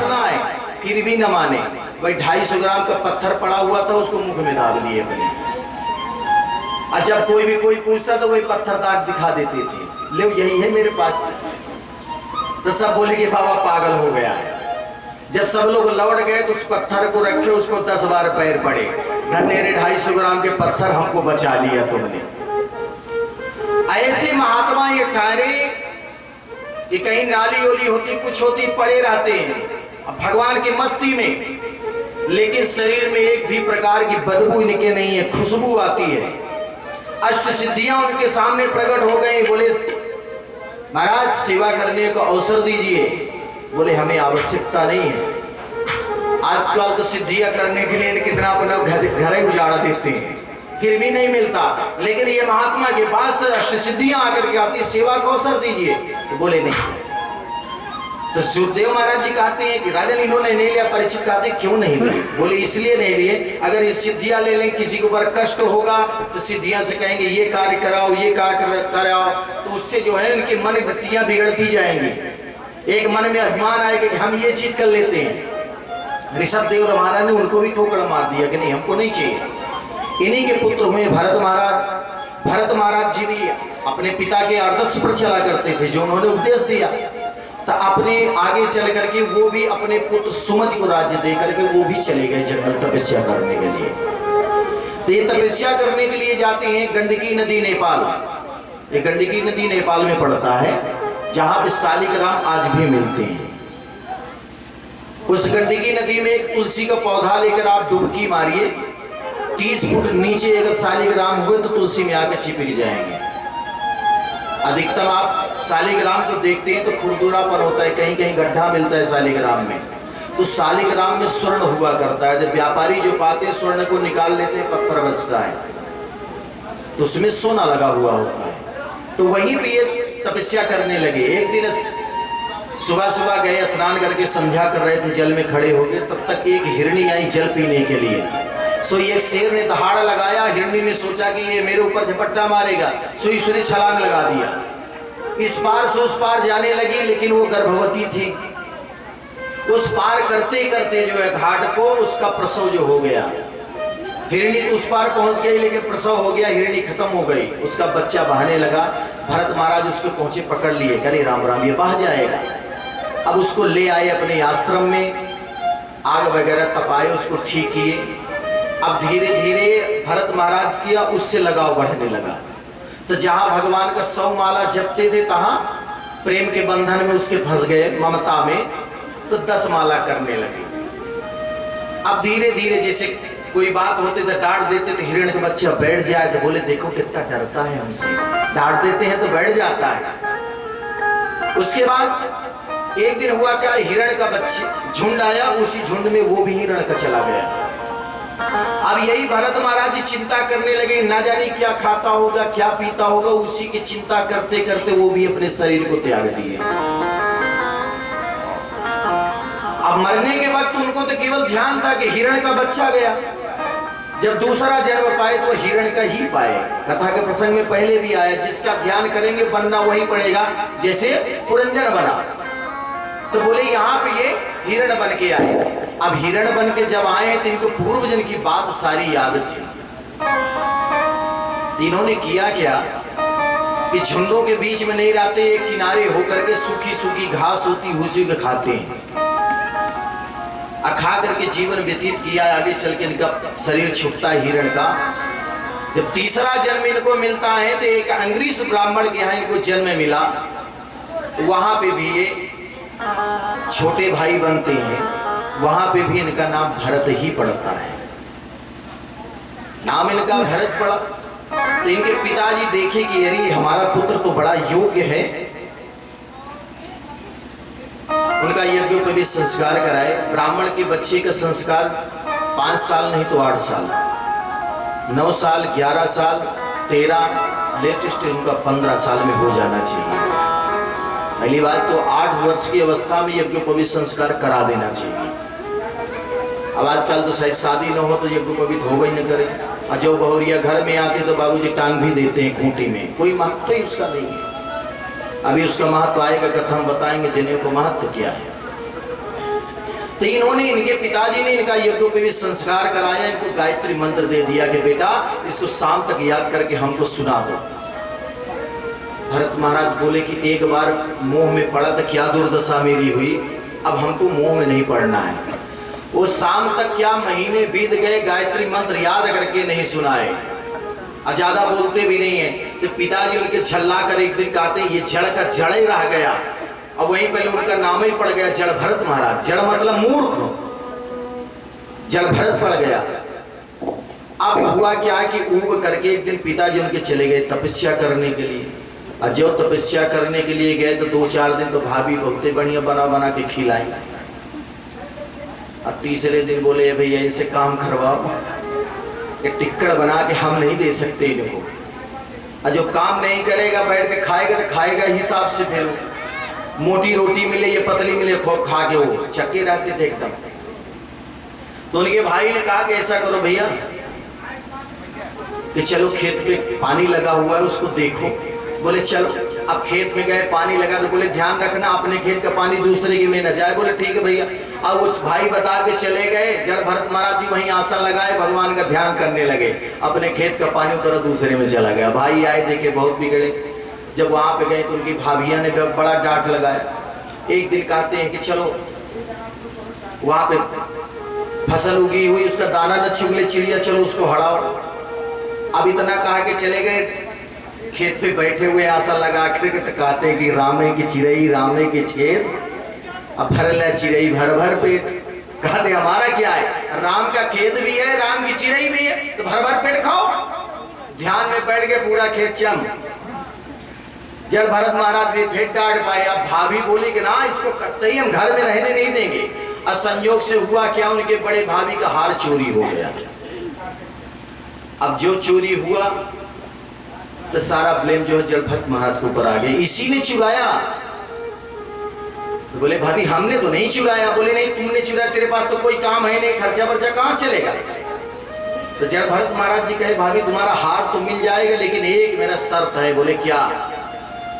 हंसना है फिर भी न माने। भाई 250 ग्राम का पत्थर पड़ा हुआ था, उसको मुख में दाब लिए अपने। और जब कोई पूछता तो वही पत्थर दाग दिखा देते थे, ले यही है मेरे पास। तो सब बोले कि बाबा पागल हो गया है। जब सब लोग लौट गए तो उस पत्थर को रखे, उसको 10 बार पैर पड़े, घनेरे 250 ग्राम के पत्थर हमको बचा लिया तुमने। ऐसे महात्मा ये ठहरे कि कहीं नाली ओली होती कुछ होती पड़े रहते हैं भगवान की मस्ती में, लेकिन शरीर में एक भी प्रकार की बदबू इनके नहीं है, खुशबू आती है। अष्ट सिद्धियां उनके सामने प्रकट हो गई। बोले महाराज सेवा करने को अवसर दीजिए। बोले हमें आवश्यकता नहीं है, आजकल तो सिद्धियां करने के लिए कितना अपना घर उजाड़ देते हैं फिर भी नहीं मिलता, लेकिन ये महात्मा के पास तो अष्ट सिद्धियां आकर के आती, सेवा को अवसर दीजिए। तो बोले नहीं। तो सुखदेव महाराज जी कहते हैं कि राजन इन्होंने नहीं लिया। परीक्षित कहते क्यों नहीं लिए? बोले इसलिए नहीं लिए, अगर ये सिद्धियां ले लें किसी के ऊपर कष्ट होगा तो सिद्धियां से कहेंगे ये कार्य कराओ, ये कार्य कराओ, तो उससे जो है उनकी मन वृत्तियां बिगड़ती जाएंगी। एक मन में अभिमान आएगा कि हम ये चीज कर लेते हैं। ऋषभ देव महाराज ने उनको भी ठोकर मार दिया कि नहीं हमको नहीं चाहिए। इन्हीं के पुत्र हुए भरत महाराज। भरत महाराज जी भी अपने पिता के आदर्श पर चला करते थे जो उन्होंने उपदेश दिया। तो अपने आगे चल करके वो भी अपने पुत्र सुमति को राज्य दे करके वो भी चले गए जंगल तपस्या करने के लिए। तो ये तपस्या करने के लिए जाते हैं गंडकी नदी नेपाल। ये गंडकी नदी नेपाल में पड़ता है, जहां पे शालिग्राम आज भी मिलते हैं। उस गंडकी नदी में एक तुलसी का पौधा लेकर आप डुबकी मारिए, 30 फुट नीचे अगर शालिग्राम हुए तो तुलसी में आके चिपक जाएंगे। अधिकतम आप शालिग्राम को देखते हैं तो खुरदुरापन होता है, कहीं कहीं गड्ढा मिलता है शालिग्राम में। तो शालिग्राम में स्वर्ण हुआ करता है, जब व्यापारी जो पाते हैं स्वर्ण को निकाल लेते हैं, पत्थर बचता है तो उसमें सोना लगा हुआ होता है। तो वहीं पे ये तपस्या करने लगे। एक दिन सुबह सुबह गए, स्नान करके संध्या कर रहे थे, जल में खड़े हो गए, तब तक एक हिरणी आई जल पीने के लिए। सो एक शेर ने दहाड़ लगाया, हिरणी ने सोचा कि ये मेरे ऊपर झपट्टा मारेगा, सो इसने छलांग लगा दिया। इस पार से उस पार जाने लगी, लेकिन वो गर्भवती थी। उस पार करते करते जो है घाट को उसका प्रसव जो हो गया। हिरणी तो उस पार पहुंच गई, लेकिन प्रसव हो गया, हिरणी खत्म हो गई, उसका बच्चा बहने लगा। भरत महाराज उसको पहुंचे, पकड़ लिए, करे राम राम ये बह जाएगा। अब उसको ले आए अपने आश्रम में, आग वगैरह तपाए, उसको ठीक किए। अब धीरे धीरे भरत महाराज किया, उससे लगाव बढ़ने लगा। तो जहां भगवान का 100 माला जपते थे, तहां प्रेम के बंधन में उसके फंस गए, ममता में, तो 10 माला करने लगे। अब धीरे धीरे जैसे कोई बात होते तो डांट देते, तो हिरण का बच्चा बैठ जाए तो बोले देखो कितना डरता है हमसे, डांट देते हैं तो बैठ जाता है। उसके बाद एक दिन हुआ क्या, हिरण का बच्चा झुंड आया, उसी झुंड में वो भी हिरण का चला गया। अब यही भरत महाराज जी चिंता करने लगे, ना जाने क्या खाता होगा, क्या पीता होगा, उसी की चिंता करते करते वो भी अपने शरीर को त्याग दिए। अब मरने के वक्त उनको तो केवल ध्यान था कि हिरण का बच्चा गया, जब दूसरा जन्म पाए तो हिरण का ही पाए। कथा के प्रसंग में पहले भी आया, जिसका ध्यान करेंगे बनना वही पड़ेगा, जैसे पुरंजन बना। तो बोले यहाँ पे ये हिरण बन के आए। अब हिरण बन के जब आए तो इनको पूर्व जन्म की बात सारी याद थी। इन्होंने किया क्या कि झुंडों के बीच में नहीं रहते, एक किनारे होकर के सूखी सूखी घास होती उसी को खाते हैं, खा करके जीवन व्यतीत किया। आगे चल के इनका शरीर छूटता है हिरण का। जब तीसरा जन्म इनको मिलता है तो एक अंग्रीस ब्राह्मण के यहाँ इनको जन्म मिला, वहां पे भी ये छोटे भाई बनते हैं, वहां पे भी इनका नाम भरत ही पड़ता है। नाम इनका भरत पड़ा। तो इनके पिताजी देखे कि अरे हमारा पुत्र तो बड़ा योग्य है, उनका यज्ञोपवीत संस्कार कराए। ब्राह्मण के बच्चे का संस्कार 5 साल नहीं तो 8 साल, 9 साल, 11 साल, 13, लेटेस्ट उनका 15 साल में हो जाना चाहिए। पहली बात तो 8 वर्ष की अवस्था में यज्ञोपवीत संस्कार करा देना चाहिए। अब आजकल तो शायद शादी न हो तो यज्ञोपवीत होगा ही न करे, और जो बहुरिया घर में आते तो बाबूजी टांग भी देते हैं खूंटी में, कोई महत्व ही उसका नहीं है। अभी उसका महत्व आएगा, कथा हम बताएंगे जनेऊ का महत्व क्या है। तो इन्होंने, इनके पिताजी ने इनका यज्ञोपवीत संस्कार कराया, इनको गायत्री मंत्र दे दिया कि बेटा इसको शाम तक याद करके हमको सुना दो। भरत महाराज बोले कि एक बार मोह में पड़ा तो क्या दुर्दशा मेरी हुई, अब हमको मोह में नहीं पड़ना है। वो शाम तक क्या महीने बीत गए, गायत्री मंत्र याद करके नहीं सुनाए, और ज्यादा बोलते भी नहीं है। तो पिताजी उनके झल्ला कर एक दिन कहते ये जड़ का जड़ ही रह गया, और वहीं पहले उनका नाम ही पड़ गया जड़ भरत महाराज। जड़ मतलब मूर्ख, जड़ भरत पड़ गया। अब हुआ क्या कि ऊब करके एक दिन पिताजी उनके चले गए तपस्या करने के लिए, और जो तपस्या करने के लिए गए तो 2-4 दिन तो भाभी बहुते बढ़िया बना बना के खिलाई, और तीसरे दिन बोले भैया इनसे काम करवाओ, ये टिक्कड़ बना के हम नहीं दे सकते इनको, और जो काम नहीं करेगा बैठ के खाएगा तो खाएगा हिसाब से, फिर मोटी रोटी मिले या पतली मिले खूब खा के वो चक्के रहते थे एकदम। तो उनके भाई ने कहा कि ऐसा करो भैया कि चलो खेत पे पानी लगा हुआ है उसको देखो। बोले चलो। अब खेत में गए, पानी लगा तो बोले ध्यान रखना अपने खेत का पानी दूसरे के में न जाए। बोले ठीक है भैया। अब वो भाई बता के चले गए, जड़ भरत महाराज जी वहीं आसन लगाए, भगवान का ध्यान करने लगे, अपने खेत का पानी उधर दूसरे में चला गया। भाई आए देखे बहुत बिगड़े। जब वहां पे गए तो उनकी भाभिया ने बड़ा डांट लगाया। एक दिन कहते हैं कि चलो वहां पे फसल उगी हुई, उसका दाना न चुगले चिड़िया, चलो उसको हड़ाओ। अब इतना कहा के चले गए, खेत पे बैठे हुए आशा लगा कर कहते हैं कि रामे की चिड़ई रामे के छेद, अब भरला चिड़ई भर भर पेट। कहते हमारा क्या है, राम का खेत भी है, राम की चिड़ई भी है, तो भर भर पेट खाओ। ध्यान में बैठ के पूरा खेत चम। जड़ भरत महाराज भी फिर डांट पाए। अब भाभी बोली कि ना इसको कतई हम घर में रहने नहीं देंगे। और संयोग से हुआ क्या, उनके बड़े भाभी का हार चोरी हो गया। अब जो चोरी हुआ तो सारा ब्लेम जो है जड़ भरत महाराज के ऊपर आ गया, इसी ने चुराया। तो बोले भाभी हमने तो नहीं चुराया। बोले नहीं तुमने चुराया, तेरे पास तो कोई काम है नहीं, खर्चा वर्चा कहां चलेगा। तो जड़ भरत महाराज जी कहे भाभी तुम्हारा हार तो मिल जाएगा, लेकिन एक मेरा शर्त है। बोले क्या?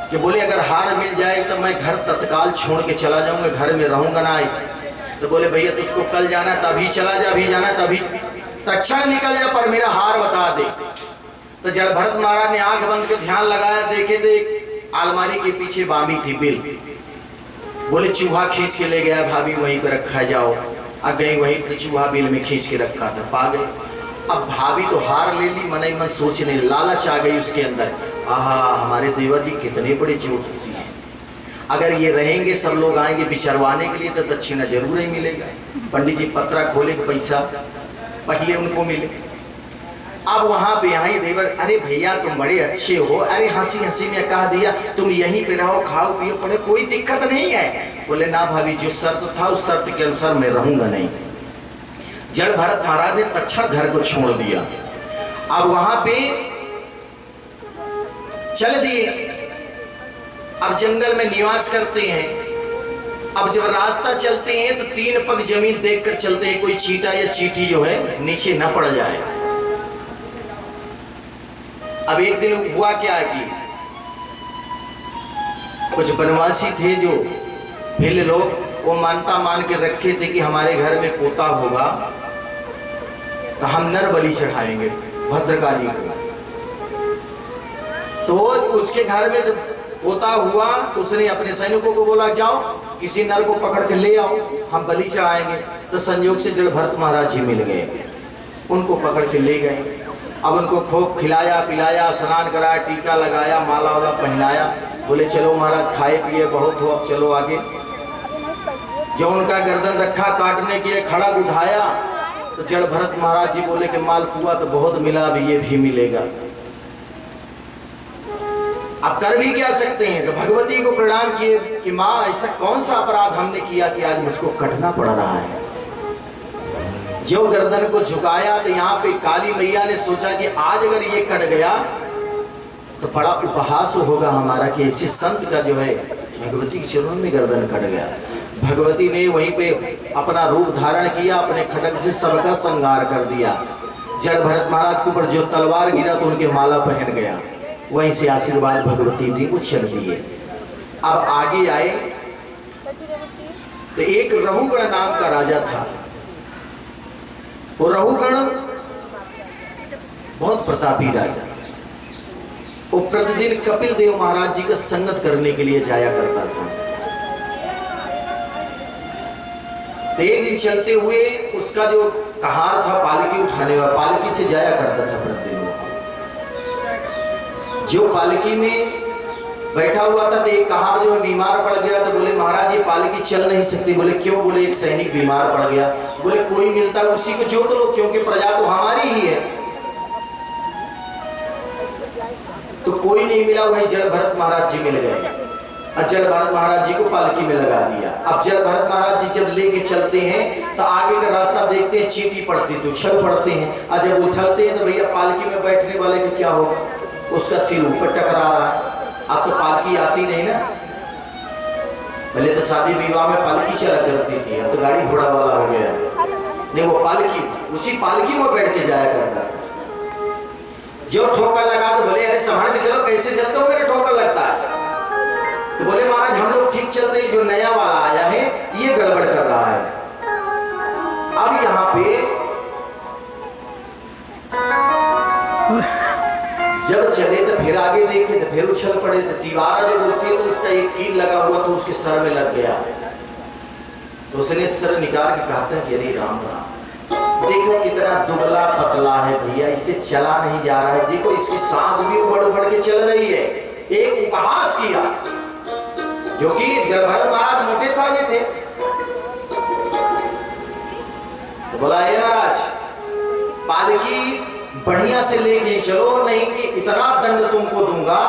कि बोले अगर हार मिल जाए तो मैं घर तत्काल छोड़ के चला जाऊंगा, घर में रहूंगा ना। तो बोले भैया तुझको कल जाना तभी चला जा, अभी जाना तभी तत्क्षण निकल जा, पर मेरा हार बता दे। तो जड़ भरत महाराज ने आंख बंद के ध्यान लगाया, देखे तो अलमारी के पीछे बांधी थी बिल। बोले चूहा खींच के ले गया भाभी, वहीं पे रखा जाओ। अब गई वहीं पे चूहा बिल में खींच के रखा था, पा गए। अब भाभी तो हार ले ली, मन ही मन सोचने लालच आ गई उसके अंदर, आहा हमारे देवर जी कितने बड़े ज्योतिषी हैं, अगर ये रहेंगे सब लोग आएंगे बिचरवाने के लिए तो दक्षिणा जरूर ही मिलेगा। पंडित जी पत्रा खोले के पैसा पहले उनको मिले। अब वहां पे यहाँ देवर, अरे भैया तुम बड़े अच्छे हो, अरे हंसी हंसी में कह दिया तुम यहीं पे रहो, खाओ पियो पड़े, कोई दिक्कत नहीं है। बोले ना भाभी जो शर्त था उस शर्त के अनुसार मैं रहूंगा नहीं। जड़ भरत महाराज ने तत्क्षण घर को छोड़ दिया। अब वहां पे चल दिए, अब जंगल में निवास करते हैं। अब जब रास्ता चलते हैं तो 3 पग जमीन देखकर चलते हैं, कोई चींटा या चींटी जो है नीचे न पड़ जाए। अब एक दिन हुआ क्या कि कुछ बनवासी थे जो भिल्ल लोग, वो मानता मान के रखे थे कि हमारे घर में पोता होगा तो हम नर बलि चढ़ाएंगे भद्रकाली को। तो उसके घर में जब पोता हुआ तो उसने अपने सैनिकों को बोला जाओ किसी नर को पकड़ के ले आओ, हम बलि चढ़ाएंगे। तो संयोग से जड़ भरत महाराज जी मिल गए, उनको पकड़ के ले गए। अब उनको खूब खिलाया पिलाया, स्नान कराया, टीका लगाया, माला वाला पहनाया। बोले चलो महाराज खाए पिए बहुत हो, अब चलो आगे। जो उनका गर्दन रखा काटने के लिए खड़ग उठाया तो जड़ भरत महाराज जी बोले कि मालपुआ तो बहुत मिला, अभी ये भी मिलेगा। अब कर भी क्या सकते हैं। तो भगवती को प्रणाम किए कि माँ ऐसा कौन सा अपराध हमने किया कि आज मुझको कटना पड़ रहा है। जो गर्दन को झुकाया तो यहाँ पे काली मैया ने सोचा कि आज अगर ये कट गया तो बड़ा उपहास होगा हमारा कि ऐसे संत का जो है भगवती के चरणों में गर्दन कट गया। भगवती ने वहीं पे अपना रूप धारण किया, अपने खड्ग से सबका संहार कर दिया। जड़ भरत महाराज के ऊपर जो तलवार गिरा तो उनके माला पहन गया, वहीं से आशीर्वाद भगवती दी को चल दिए। अब आगे आए तो एक रहुगण नाम का राजा था। वो रहुगण बहुत प्रतापी राजा, वो प्रतिदिन कपिल देव महाराज जी का संगत करने के लिए जाया करता था। तो एक दिन चलते हुए उसका जो कहार था पालकी उठाने वाला, पालकी से जाया करता था प्रतिदिन। जो पालकी में बैठा हुआ था तो एक कहार जो बीमार पड़ गया, तो बोले महाराज ये पालकी चल नहीं सकती। बोले क्यों? बोले एक सैनिक बीमार पड़ गया। बोले कोई मिलता है उसी को जोत लो, क्योंकि प्रजा तो हमारी ही है। तो कोई नहीं मिला, वही जड़ भरत महाराज जी मिल गए और जड़ भरत महाराज जी को पालकी में लगा दिया। अब जड़ भरत महाराज जी जब लेके चलते हैं तो आगे का रास्ता देखते हैं, चींटी पड़ती तो उछल पड़ते हैं, और जब उछलते हैं तो भैया पालकी में बैठने वाले का क्या होगा? उसका सिर ऊपर टकरा रहा है। अब तो पालकी आती नहीं ना, पहले तो शादी विवाह में पालकी चला करती थी, अब तो गाड़ी घोड़ा वाला हो गया। नहीं, वो पालकी, उसी पालकी में बैठ के जाया करता था। जो ठोकर लगा तो बोले अरे संभाल के चलो, कैसे चलते हो, मेरे ठोकर लगता है। तो बोले महाराज हम लोग ठीक चलते हैं, जो नया वाला आया है ये गड़बड़ कर रहा है। अब यहाँ पे जब चले तो फिर आगे देखे तो फिर उछल पड़े, तो दीवारा जो बोलते हैं तो उसका एक कील लगा हुआ था, उसके सर में लग गया। तो उसने सर निकाल के कहता है कि अरे राम राम, देखो कितना दुबला पतला है भैया, इसे चला नहीं जा रहा है। देखो इसकी सांस भी उबड़ उबड़ के चल रही है। एक उपहास किया, जो कि जड़भरत महाराज मोटे ताजे थे। तो बोला हे महाराज पालकी बढ़िया से लेके चलो, नहीं कि इतना दंड तुमको दूंगा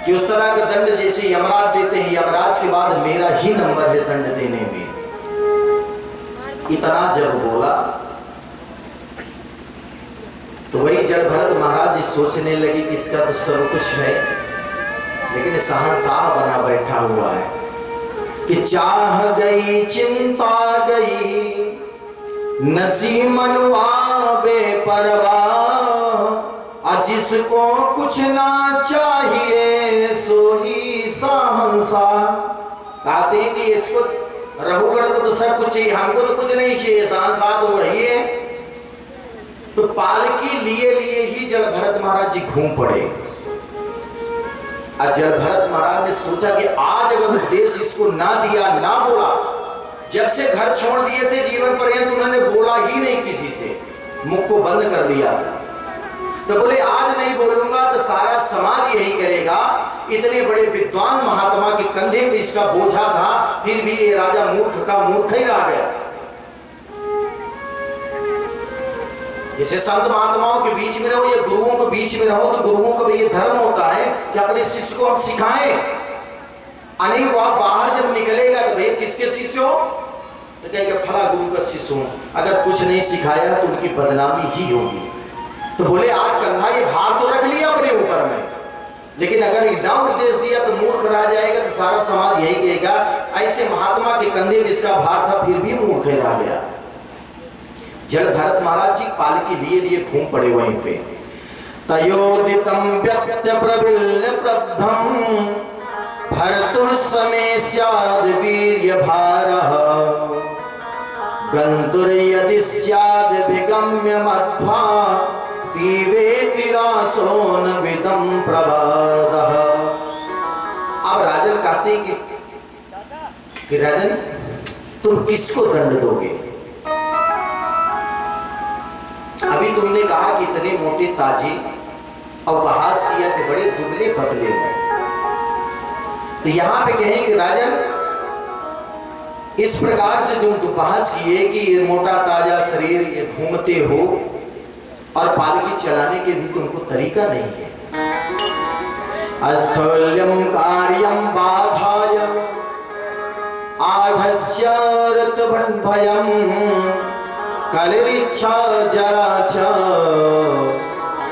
कि उस तरह का दंड जैसे यमराज देते हैं, यमराज के बाद मेरा ही नंबर है दंड देने में। इतना जब बोला तो वही जड़भरत महाराज जी सोचने लगे कि इसका तो सब कुछ है, लेकिन शहंशाह बना बैठा हुआ है कि चाह गई चिंता गई नसी मनवा बेपरवाह, जिसको कुछ ना चाहिए सो ही शहंशाह। कहते हैं कि इसको रहुगण को तो सब कुछ चाहिए, हमको तो कुछ नहीं चाहिए, शहंशाह तो वही है। तो पालकी लिए लिए ही जड़भरत महाराज जी घूम पड़े। और जड़भरत महाराज ने सोचा कि आज अगर उपदेश इसको ना दिया, ना बोला, जब से घर छोड़ दिए थे जीवन पर्यंत उन्होंने बोला ही नहीं किसी से, मुख को बंद कर लिया था। तो बोले आज नहीं बोलूंगा तो सारा समाज यही करेगा। इतने बड़े विद्वान महात्मा के कंधे पे इसका बोझा था, फिर भी ये राजा मूर्ख का मूर्ख ही रह गया। जैसे संत महात्माओं के बीच में रहो या गुरुओं के बीच में रहो, तो गुरुओं का भी ये धर्म होता है कि अपने शिष्य को हम सिखाएं। अने वो बाहर जब निकलेगा तो भैया किसके शिष्य हो, तो कहेगा फला गुरु का शिष्य हूं। अगर कुछ नहीं सिखाया तो उनकी बदनामी ही होगी। तो बोले आज कंधा ये भार तो रख लिया अपने ऊपर में, लेकिन अगर इतना उपदेश दिया तो मूर्ख रह जाएगा, तो सारा समाज यही कहेगा ऐसे महात्मा के कंधे में इसका भार था फिर भी मूर्ख रह गया। जड़भरत महाराज जी पालकी लिए लिए घूम पड़े वहीं पे। तयोदितम व्यत्य प्रबिल्य प्रब्धम भरतुः समय स्याद् वीर्य भारः, गन्तुर् यदि स्याद् भिगम्य मध्वा पीवेति रासो न विदं प्रबादः। अब राजन कहते हैं कि राजन तुम किसको दंड दोगे? अभी तुमने कहा कि इतने मोटे ताजे और उपहास किया कि बड़े दुबले पतले हैं। तो यहां पे कहें कि राजन इस प्रकार से तुम उपहास किए कि ये मोटा ताजा शरीर ये घूमते हो और पालकी चलाने के भी तुमको तरीका नहीं है। अस्थूल्यम कार्यम बाधाय आधस्य ऋतुभयम कलिरिच्छा जरा च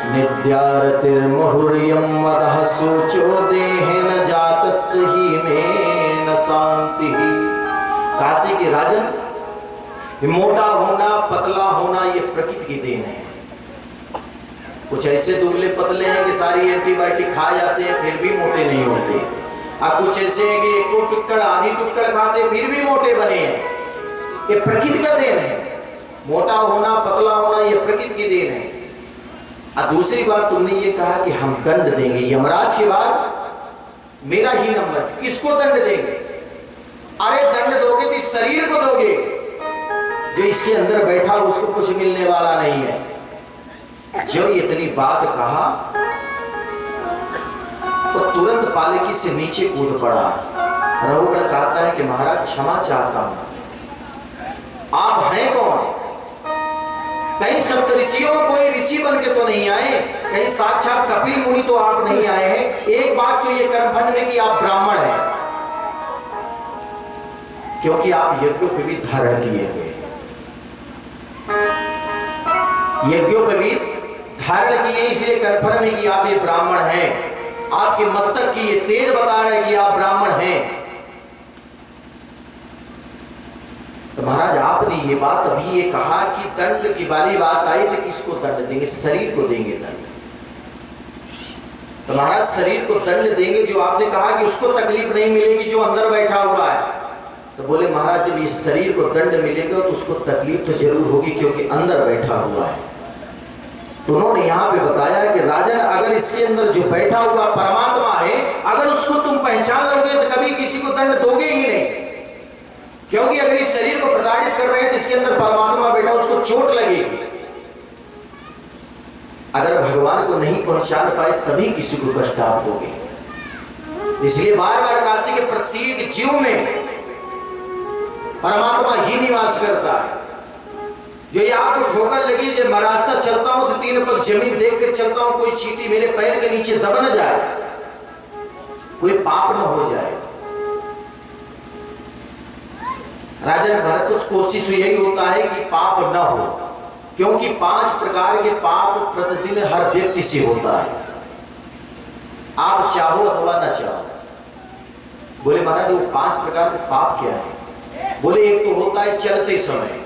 निद्यारतिर्मुहुर्यं मदः सोचो देहेन जातस्य ही में न शांति। कहते कि राजन मोटा होना पतला होना ये प्रकृति की देन है। कुछ ऐसे दुबले पतले हैं कि सारी एंटीबायोटिक खा जाते हैं फिर भी मोटे नहीं होते, और कुछ ऐसे हैं कि एक तो टुक्कड़ आधी टुक्कड़ खाते फिर भी मोटे बने हैं। ये प्रकृति का देन है, मोटा होना पतला होना ये प्रकृति की देन है। और दूसरी बात तुमने ये कहा कि हम दंड देंगे, यमराज के बाद मेरा ही नंबर, किसको दंड देंगे? अरे दंड दोगे तो इस शरीर को दोगे, जो इसके अंदर बैठा उसको कुछ मिलने वाला नहीं है। जो इतनी बात कहा तो तुरंत पालकी से नीचे कूद पड़ा। रघुगण कहता है कि महाराज क्षमा चाहता हूं, आप हैं कौन? कहीं सप्तऋषियों में कोई ऋषि बन के तो नहीं आए, कहीं साक्षात कपिल मुनि तो आप नहीं आए हैं। एक बात तो ये कर्मफल में कि आप ब्राह्मण हैं, क्योंकि आप यज्ञोपवीत धारण किए हुए, यज्ञोपवीत धारण किए, इसलिए कर्मफल में कि आप ये ब्राह्मण हैं। आपके मस्तक की ये तेज बता रहे कि आप ब्राह्मण हैं। तो महाराज आपने ये बात अभी ये कहा कि दंड की वाली बात आई तो किसको दंड देंगे? शरीर को देंगे दंड। तो महाराज शरीर को दंड देंगे, जो आपने कहा कि उसको तकलीफ नहीं मिलेगी जो अंदर बैठा हुआ है। तो बोले महाराज जब इस शरीर को दंड मिलेगा तो उसको तकलीफ तो जरूर होगी, क्योंकि अंदर बैठा हुआ है। तो उन्होंने यहाँ पे बताया कि राजन अगर इसके अंदर जो बैठा हुआ परमात्मा है, अगर उसको तुम पहचान लोगे तो कभी किसी को दंड दोगे ही नहीं, क्योंकि अगर इस शरीर को प्रताड़ित कर रहे हैं तो इसके अंदर परमात्मा बैठा, उसको चोट लगेगी। अगर भगवान को नहीं पहचान पाए तभी किसी को कष्ट आप दोगे। इसलिए बार बार कहते कि प्रत्येक जीव में परमात्मा ही निवास करता है। जो ये आपको ठोकर लगी, जब मैं रास्ता चलता हूं तो 3 पग जमीन देख कर चलता हूं, कोई चींटी मेरे पैर के नीचे दब न जाए, कोई पाप न हो जाए। राजन भरत को कोशिश यही होता है कि पाप न हो, क्योंकि 5 प्रकार के पाप प्रतिदिन हर व्यक्ति से होता है, आप चाहो अथवा न चाहो। बोले महाराज वो 5 प्रकार के पाप क्या है? बोले एक तो होता है चलते समय,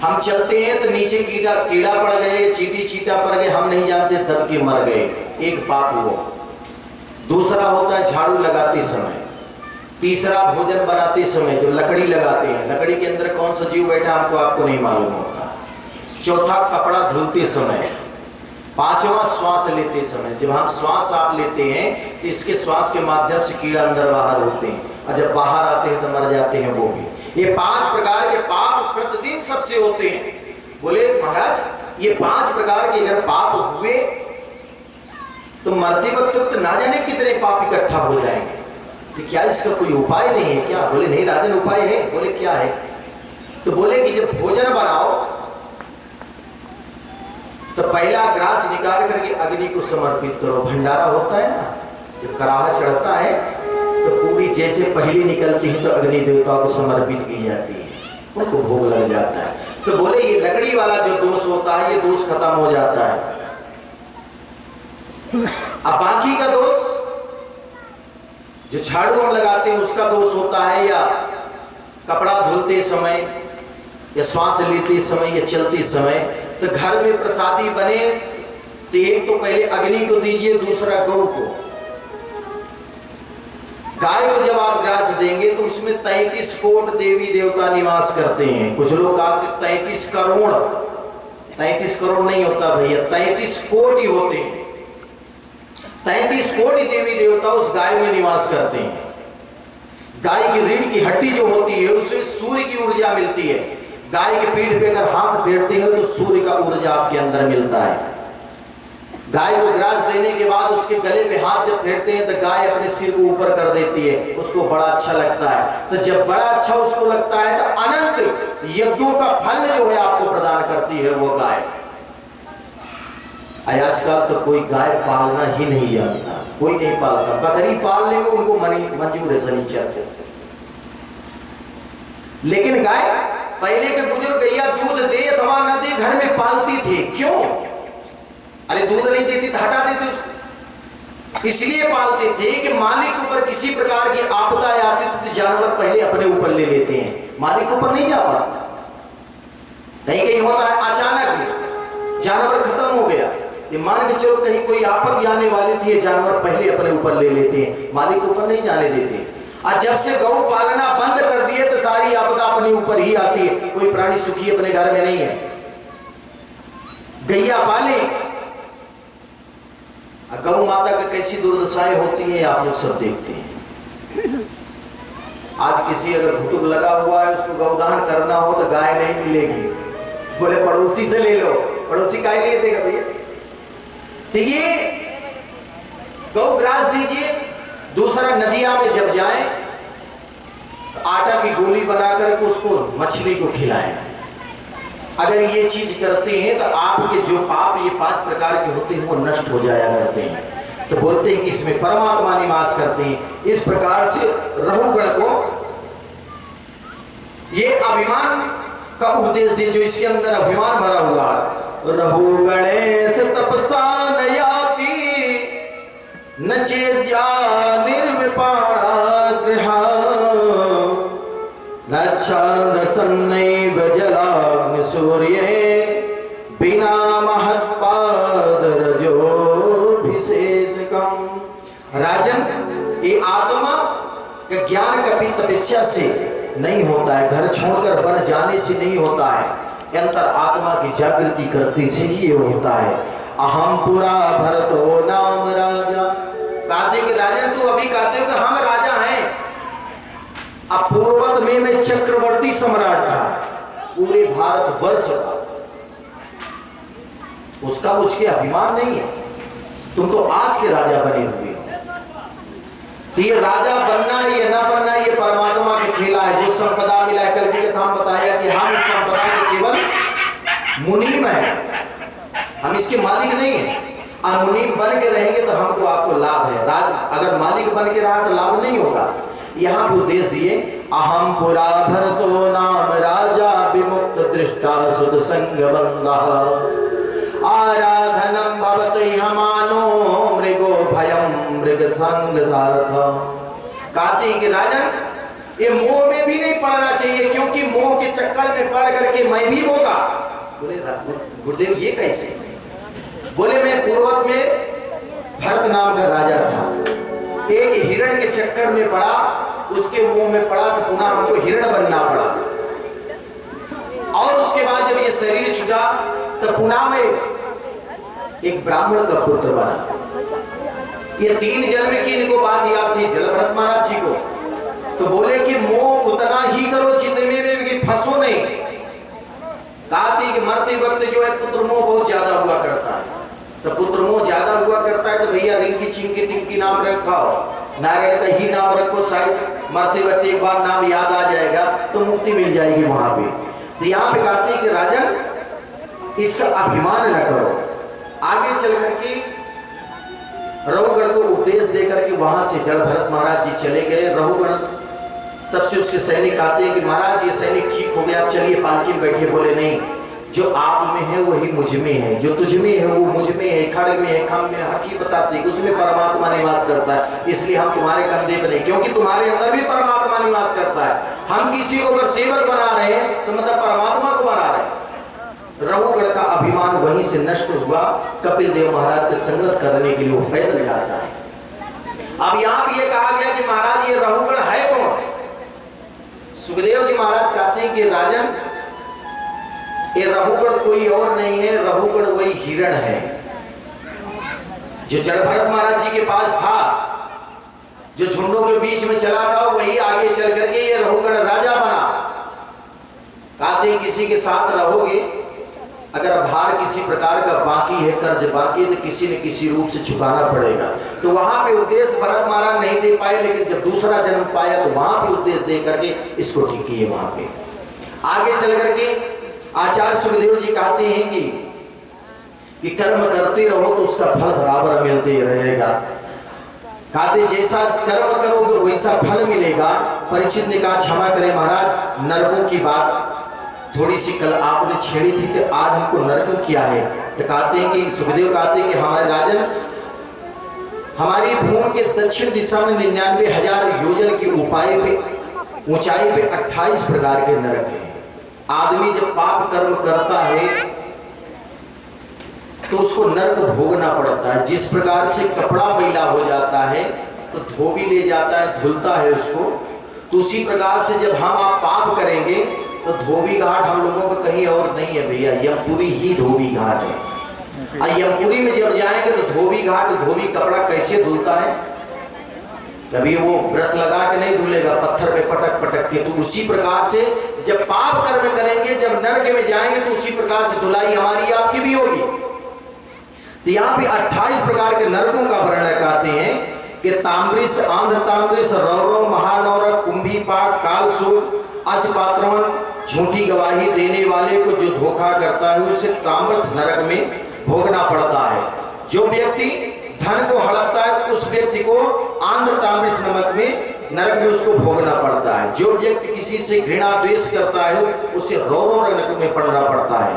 हम चलते हैं तो नीचे कीड़ा पड़ गए, चींटा पड़ गए, हम नहीं जानते, दब के मर गए, एक पाप वो। दूसरा होता है झाड़ू लगाते समय। तीसरा भोजन बनाते समय जो लकड़ी लगाते हैं, लकड़ी के अंदर कौन सा जीव बैठा हमको आपको नहीं मालूम होता। चौथा कपड़ा धुलते समय। पांचवा श्वास लेते समय, जब हम श्वास आप लेते हैं तो इसके श्वास के माध्यम से कीड़ा अंदर बाहर होते हैं, और जब बाहर आते हैं तो मर जाते हैं वो भी। ये 5 प्रकार के पाप प्रतिदिन सबसे होते हैं। बोले महाराज ये 5 प्रकार के अगर पाप हुए तो मरते वक्त तो ना जाने कितने पाप इकट्ठा हो जाएंगे, तो क्या इसका कोई उपाय नहीं है क्या? बोले नहीं राजन उपाय है। बोले क्या है? तो बोले कि जब भोजन बनाओ तो पहला ग्रास निकाल करके अग्नि को समर्पित करो। भंडारा होता है ना, जब कराहा चढ़ता है तो पूरी जैसे पहली निकलती है तो अग्नि देवताओं को समर्पित की जाती है, उनको भोग लग जाता है। तो बोले ये लकड़ी वाला जो दोष होता है ये दोष खत्म हो जाता है। अब बाकी का दोष जो झाड़ू हम लगाते हैं उसका दोष होता है, या कपड़ा धुलते समय, या श्वास लेते समय, या चलते समय। तो घर में प्रसादी बने तो एक तो पहले अग्नि को दीजिए, दूसरा गौ को। गाय को जब आप ग्रास देंगे तो उसमें 33 कोट देवी देवता निवास करते हैं। कुछ लोग कहते 33 करोड़, 33 करोड़ नहीं होता भैया, 33 कोटि होते हैं। 33 कोटि देवी देवता उस गाय में निवास करते हैं। गाय की रीढ़ की हड्डी जो होती है उसमें सूर्य की ऊर्जा मिलती है। गाय के पीठ पे अगर हाथ फेरते हो तो सूर्य का ऊर्जा आपके अंदर मिलता है। गाय को ग्रास देने के बाद उसके गले पे हाथ जब फेरते हैं तो गाय अपने सिर को ऊपर कर देती है, उसको बड़ा अच्छा लगता है। तो जब बड़ा अच्छा उसको लगता है तो अनंत यज्ञों का फल जो है आपको प्रदान करती है वो गाय। आजकल तो कोई गाय पालना ही नहीं जानता, कोई नहीं पालता। बकरी पालने में उनको मंजूर है शनिचर को, लेकिन गाय पहले के बुजुर्ग गैया दूध दे अथवा न दे घर में पालती थी। क्यों? अरे दूध नहीं देती तो हटा देते उसको, इसलिए पालते थे कि मालिक ऊपर किसी प्रकार की आपदा आती थी तो जानवर पहले अपने ऊपर ले लेते हैं, मालिक ऊपर नहीं जा पाता। कहीं कहीं होता है अचानक जानवर खत्म हो गया, ये मान के चलो कहीं कोई आपत्ति आने वाली थी, ये जानवर पहले अपने ऊपर ले लेते हैं, मालिक के ऊपर नहीं जाने देते। आज जब से गौ पालना बंद कर दिए तो सारी आपदा अपने ऊपर ही आती है। कोई प्राणी सुखी अपने घर में नहीं है। गैया पाले, गौ माता की कैसी दुर्दशाएं होती हैं आप लोग सब देखते हैं। आज किसी अगर घुटुक लगा हुआ है, उसको गौदान करना हो तो गाय नहीं मिलेगी, बोले पड़ोसी से ले लो। पड़ोसी गाय ले देगा भैया? ठीक है, गौ ग्रास दीजिए। दूसरा, नदिया में जब जाए तो आटा की गोली बनाकर उसको मछली को खिलाएं। अगर ये चीज करते हैं तो आपके जो पाप ये 5 प्रकार के होते हैं वो नष्ट हो जाया करते हैं। तो बोलते हैं कि इसमें परमात्मा निवास करते हैं। इस प्रकार से रहुगण को ये अभिमान का उपदेश दे, जो इसके अंदर अभिमान भरा हुआ है। रहुगणेश तपसा नयाति नचे जा निर्विपाणा गृहा न छांदसं नैव जलाग्नि सूर्ये बिना महत्पाद रजोभिषेकम्। राजन, ये आत्मा का ज्ञान कभी तपस्या से नहीं होता है, घर छोड़कर बन जाने से नहीं होता है, अंतर आत्मा की जागृति करते से ही ये होता है। अहम पुरा भरतो नाम राजा। कहते कि राजन तू अभी कहते हो कि हम राजा हैं। अब पूर्वत में मैं चक्रवर्ती सम्राट था पूरे भारत वर्ष का, उसका मुझके अभिमान नहीं है। तुम तो आज के राजा बने हुए हो। तो ये राजा बनना ये ना बनना ये परमात्मा का खेला है। जो संपदा मिला है, कल की कथा हम बताया कि हम इस संपदा के केवल मुनीम है, हम इसके मालिक नहीं है। मुनीम बन के रहेंगे तो हमको आपको लाभ है। अगर मालिक बन के रहा तो लाभ नहीं होगा। यहाँ भी उपदेश दिए, अहम पुरा भरतो नाम राजा विमुक्त दृष्टा सुद संग बंदः आराधनम भवति हमानो मृगो भयम मृग संगतार्थ। कहते हैं कि राजन ये मोह में भी नहीं पड़ना चाहिए, क्योंकि मोह के चक्कर में पड़ करके मैं भी होगा। बोले गुरुदेव ये कैसे? बोले मैं पूर्वत में भरत नाम का राजा था, एक हिरण के चक्कर में पड़ा, उसके मुंह में पड़ा तो पुनः हमको हिरण बनना पड़ा। और उसके बाद जब ये शरीर छूटा तो पुनः मैं एक ब्राह्मण का पुत्र बना। ये 3 जन्म की इनको बात याद थी जल भरत महाराज जी को। तो बोले कि मोह उतना ही करो जितने में भी फंसो नहीं। कहते कि मरते वक्त जो है पुत्र मोह बहुत ज्यादा हुआ करता है। तो पुत्र मोह ज्यादा हुआ करता है तो भैया रिंकी चिंकी टिंकी नाम रखाओ, नारायण का ही नाम रखो, शायद मरते वक्त एक बार नाम याद आ जाएगा तो मुक्ति मिल जाएगी वहां पे। तो यहाँ पे कहते हैं कि राजन इसका अभिमान न करो। आगे चल करके रहुगण को उपदेश देकर के वहां से जल भरत महाराज जी चले गए। रहुगण तब से उसके सैनिक आते हैं कि महाराज ये सैनिक ठीक हो गया, आप चलिए पालकी में बैठिए। बोले नहीं, जो आप में है वही मुझ में है, जो तुझ में है वो मुझ में है, खड़ग में है, खम में, हर चीज बताते हैं उसमें परमात्मा निवास करता है। इसलिए हम तुम्हारे कंधे पर नहीं, क्योंकि तुम्हारे अंदर भी परमात्मा निवास करता है। हम किसी को अगर सेवक बना रहे हैं तो मतलब परमात्मा को बना रहे हैं। रहुगण का अभिमान वहीं से नष्ट हुआ। कपिल देव महाराज के संगत करने के लिए वो पैदल जाता है। अब यहाँ भी ये कहा गया कि महाराज ये रहुगण है कौन? सुखदेव जी महाराज कहते हैं कि राजन ये रहुगण कोई और नहीं है, रहुगण वही हिरण है जो जल भरत महाराज जी के पास था, जो झुंडों के बीच में चला था, वही आगे चल करके ये रहुगण राजा बना। कहते किसी के साथ रहोगे, अगर भार किसी प्रकार का बाकी है, कर्ज बाकी है, तो किसी न किसी रूप से चुकाना पड़ेगा। तो वहां पे उपदेश भरत महाराज नहीं दे पाए, लेकिन जब दूसरा जन्म पाया तो वहां पे उपदेश दे करके इसको ठीक किए। वहां पे आगे चल करके आचार्य सुखदेव जी कहते हैं कि कर्म करते रहो तो उसका फल बराबर मिलते रहेगा। कहते जैसा कर्म करोगे वैसा फल मिलेगा। परीक्षित ने कहा क्षमा करें महाराज, नरकों की बात थोड़ी सी कल आपने छेड़ी थी तो आज हमको नरक किया है। तो कहते हैं कि सुखदेव कहते हैं कि हमारे राजन, हमारी भूमि के दक्षिण दिशा में 99,000 योजन की ऊंचाई पे 28 प्रकार के नरक हैं। आदमी जब पाप कर्म करता है तो उसको नर्क भोगना पड़ता है। जिस प्रकार से कपड़ा मैला हो जाता है तो धोबी ले जाता है, धुलता है उसको, तो उसी प्रकार से जब हम आप पाप करेंगे तो धोबी घाट हम लोगों का कहीं और नहीं है भैया, यमपुरी ही धोबी घाट है। और यमपुरी में जब जाएंगे तो धोबी घाट, धोबी कपड़ा कैसे धुलता है? कभी वो ब्रश लगा के नहीं धुलेगा, पत्थर पे पटक पटक के। तो उसी प्रकार से जब पाप कर्म करेंगे, जब नरक में जाएंगे, तो उसी प्रकार से धुलाई हमारी आपकी भी होगी। तो यहाँ पे 28 प्रकार के नरकों का वर्णन करते हैं कि ताम्रिस, आंध्र ताम्रिस, रौरव, महानौरक, कुंभी पाक, कालसूर, अजपात्रवन, झूठी गवाही देने वाले को जो धोखा करता है उसे ताम्रस नरक में भोगना पड़ता है। जो व्यक्ति धन को हड़पता है उस व्यक्ति को आंध्र ताम्रिस नमक में नरक में उसको भोगना पड़ता है। जो व्यक्ति किसी से घृणा द्वेष करता है उसे रौरव नरक में पड़ना पड़ता है।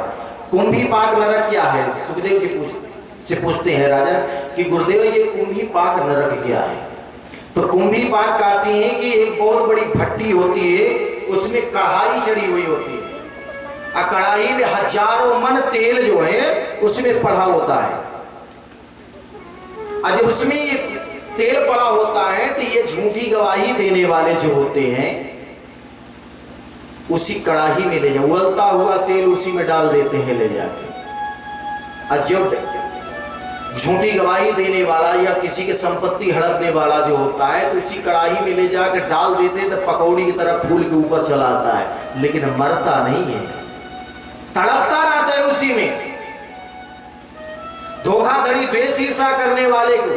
कुंभी पाक नरक क्या है? सुखदेव जी से पूछते हैं राजन कि गुरुदेव ये कुंभी पाक नरक क्या है? तो कुंभी पाक कहती हैं कि एक बहुत बड़ी भट्टी होती है, उसमें कढ़ाई चढ़ी हुई होती है, और कढ़ाई में हजारों मन तेल जो है उसमें पड़ा होता है। और जब उसमें ये तेल पड़ा होता है तो ये झूठी गवाही देने वाले जो होते हैं उसी कढ़ाई में ले जाओ, उबलता हुआ तेल उसी में डाल देते हैं ले जाके। और जब झूठी गवाही देने वाला या किसी की संपत्ति हड़पने वाला जो होता है तो उसी कढ़ाई में ले जाकर डाल देते हैं, तो पकौड़ी की तरह फूल के ऊपर चला आता है, लेकिन मरता नहीं है, तड़पता रहता है उसी में। धोखाधड़ी द्वेष ईर्षा करने वाले को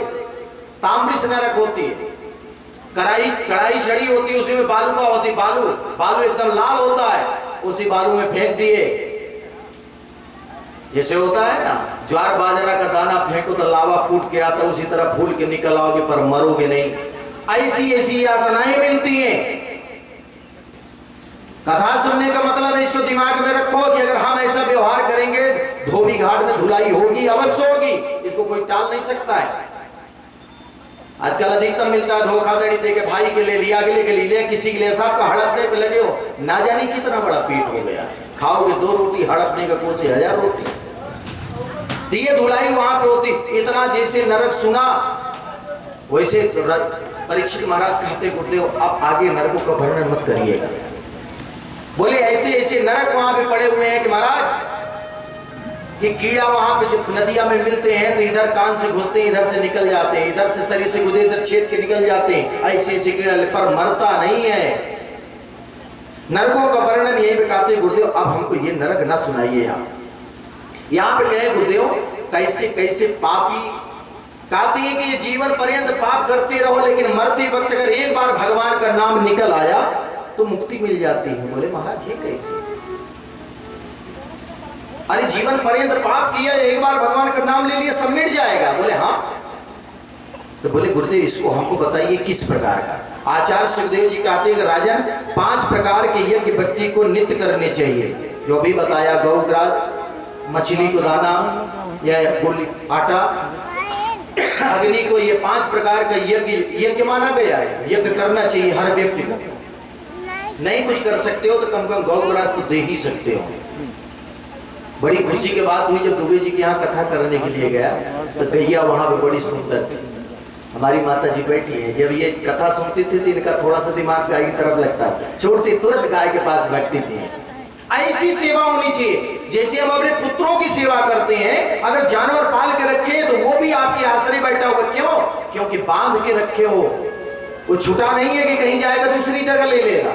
ताम्रिस नरक होती है। कढ़ाई चढ़ी होती है, उसी में बालू का होती, बालू एकदम लाल होता है, उसी बालू में फेंक दिए। जैसे होता है ना ज्वार बाजरा का दाना फेंको तो लावा फूट के आता, उसी तरह फूल के निकल आओगे पर मरोगे नहीं। ऐसी ऐसी यातनाएं मिलती हैं। कथा सुनने का मतलब है, इसको दिमाग में रखो कि अगर हम ऐसा व्यवहार करेंगे धोबी घाट में धुलाई होगी, अवश्य होगी, इसको कोई टाल नहीं सकता है। आजकल अधिकतम मिलता है धोखाधड़ी देके, भाई के ले लिया, अगले के लिए, किसी के लिए, सबका हड़पने पे लगे हो, ना जाने कितना बड़ा पेट हो गया। खाओगे 2 रोटी, हड़पने का कोई 1000 रोटी। ये धुलाई वहां पे होती। इतना जैसे नरक सुना वैसे परीक्षित महाराज कहते गुरुदेव अब आगे नरकों का वर्णन मत करिएगा। बोले ऐसे ऐसे नरक वहां पे पड़े हुए हैं कि महाराज कि कीड़ा वहां पे जब नदियां में मिलते हैं तो इधर कान से घुसते हैं, इधर से निकल जाते हैं, इधर से शरीर से गुजरे, इधर छेद के निकल जाते हैं। ऐसे ऐसे कीड़ा पर मरता नहीं है। नरकों का वर्णन यही पे कहते गुरुदेव अब हमको ये नरक ना सुनाइए। आप यहाँ पे कहे गुरुदेव कैसे कैसे पापी कहते हैं कि ये जीवन पर्यंत पाप करते रहो, लेकिन मरते वक्त अगर एक बार भगवान का नाम निकल आया तो मुक्ति मिल जाती है। बोले महाराज ये कैसे? अरे जीवन पर्यंत पाप किया, एक बार भगवान का नाम ले लिया सब मिट जाएगा। बोले हाँ। तो बोले गुरुदेव इसको हमको बताइए किस प्रकार का। आचार्य सुखदेव जी कहते हैं कि राजन 5 प्रकार के यज्ञ व्यक्ति को नित्य करने चाहिए। जो भी बताया, गौग्रास, मछली को दाना या गोली आटा, अग्नि को, ये 5 प्रकार का यज्ञ माना गया है। यज्ञ करना चाहिए हर व्यक्ति को। नहीं कुछ कर सकते हो तो कम कम गौग्रास तो दे ही सकते हो। बड़ी खुशी की बात हुई जब दुबे जी के यहाँ कथा करने के लिए गया तो गैया वहां पे बड़ी सुंदर थी। हमारी माता जी बैठी है, जब ये कथा सुनती थी तो इनका थोड़ा सा दिमाग गाय की तरफ लगता था, छोड़ती तुरंत गाय के पास भागती थी। ऐसी सेवा होनी चाहिए जैसे हम अपने पुत्रों की सेवा करते हैं। अगर जानवर पाल के रखे तो वो भी आपके आश्रय बैठा होगा। क्यों? क्योंकि बांध के रखे हो, वो छुटा नहीं है कि कहीं जाएगा दूसरी जगह ले लेगा।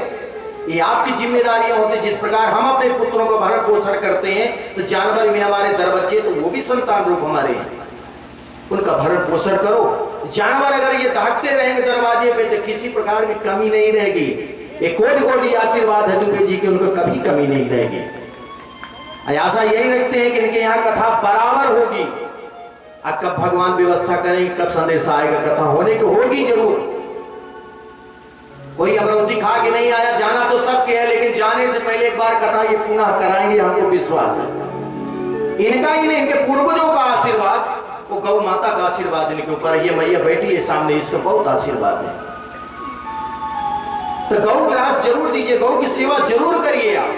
ये आपकी जिम्मेदारियां होती। जिस प्रकार हम अपने पुत्रों को भरण पोषण करते हैं तो जानवर भी हमारे दरबच्चे, तो वो भी संतान रूप हमारे हैं, उनका भरण पोषण करो। जानवर अगर ये दहकते रहेंगे दरवाजे पे तो किसी प्रकार की कमी नहीं रहेगी। एक कोटि आशीर्वाद है दुबे जी के, उनको कभी कमी नहीं रहेगी। आशा यही रखते हैं कि इनके यहाँ कथा बराबर होगी। अब कब भगवान व्यवस्था करेंगे, कब संदेश आएगा, कथा होने की होगी जरूर। कोई अमरावती खा के नहीं आया, जाना तो सबके है, लेकिन जाने से पहले एक बार कथा ये पुनः कराएंगे, हमको विश्वास है। इनका ही नहीं, इनके पूर्वजों का आशीर्वाद, वो गौ माता का आशीर्वाद इनके ऊपर। ये मैया बैठी है सामने, इसका बहुत आशीर्वाद है। तो गौ ग्रास जरूर दीजिए, गौ की सेवा जरूर करिए आप।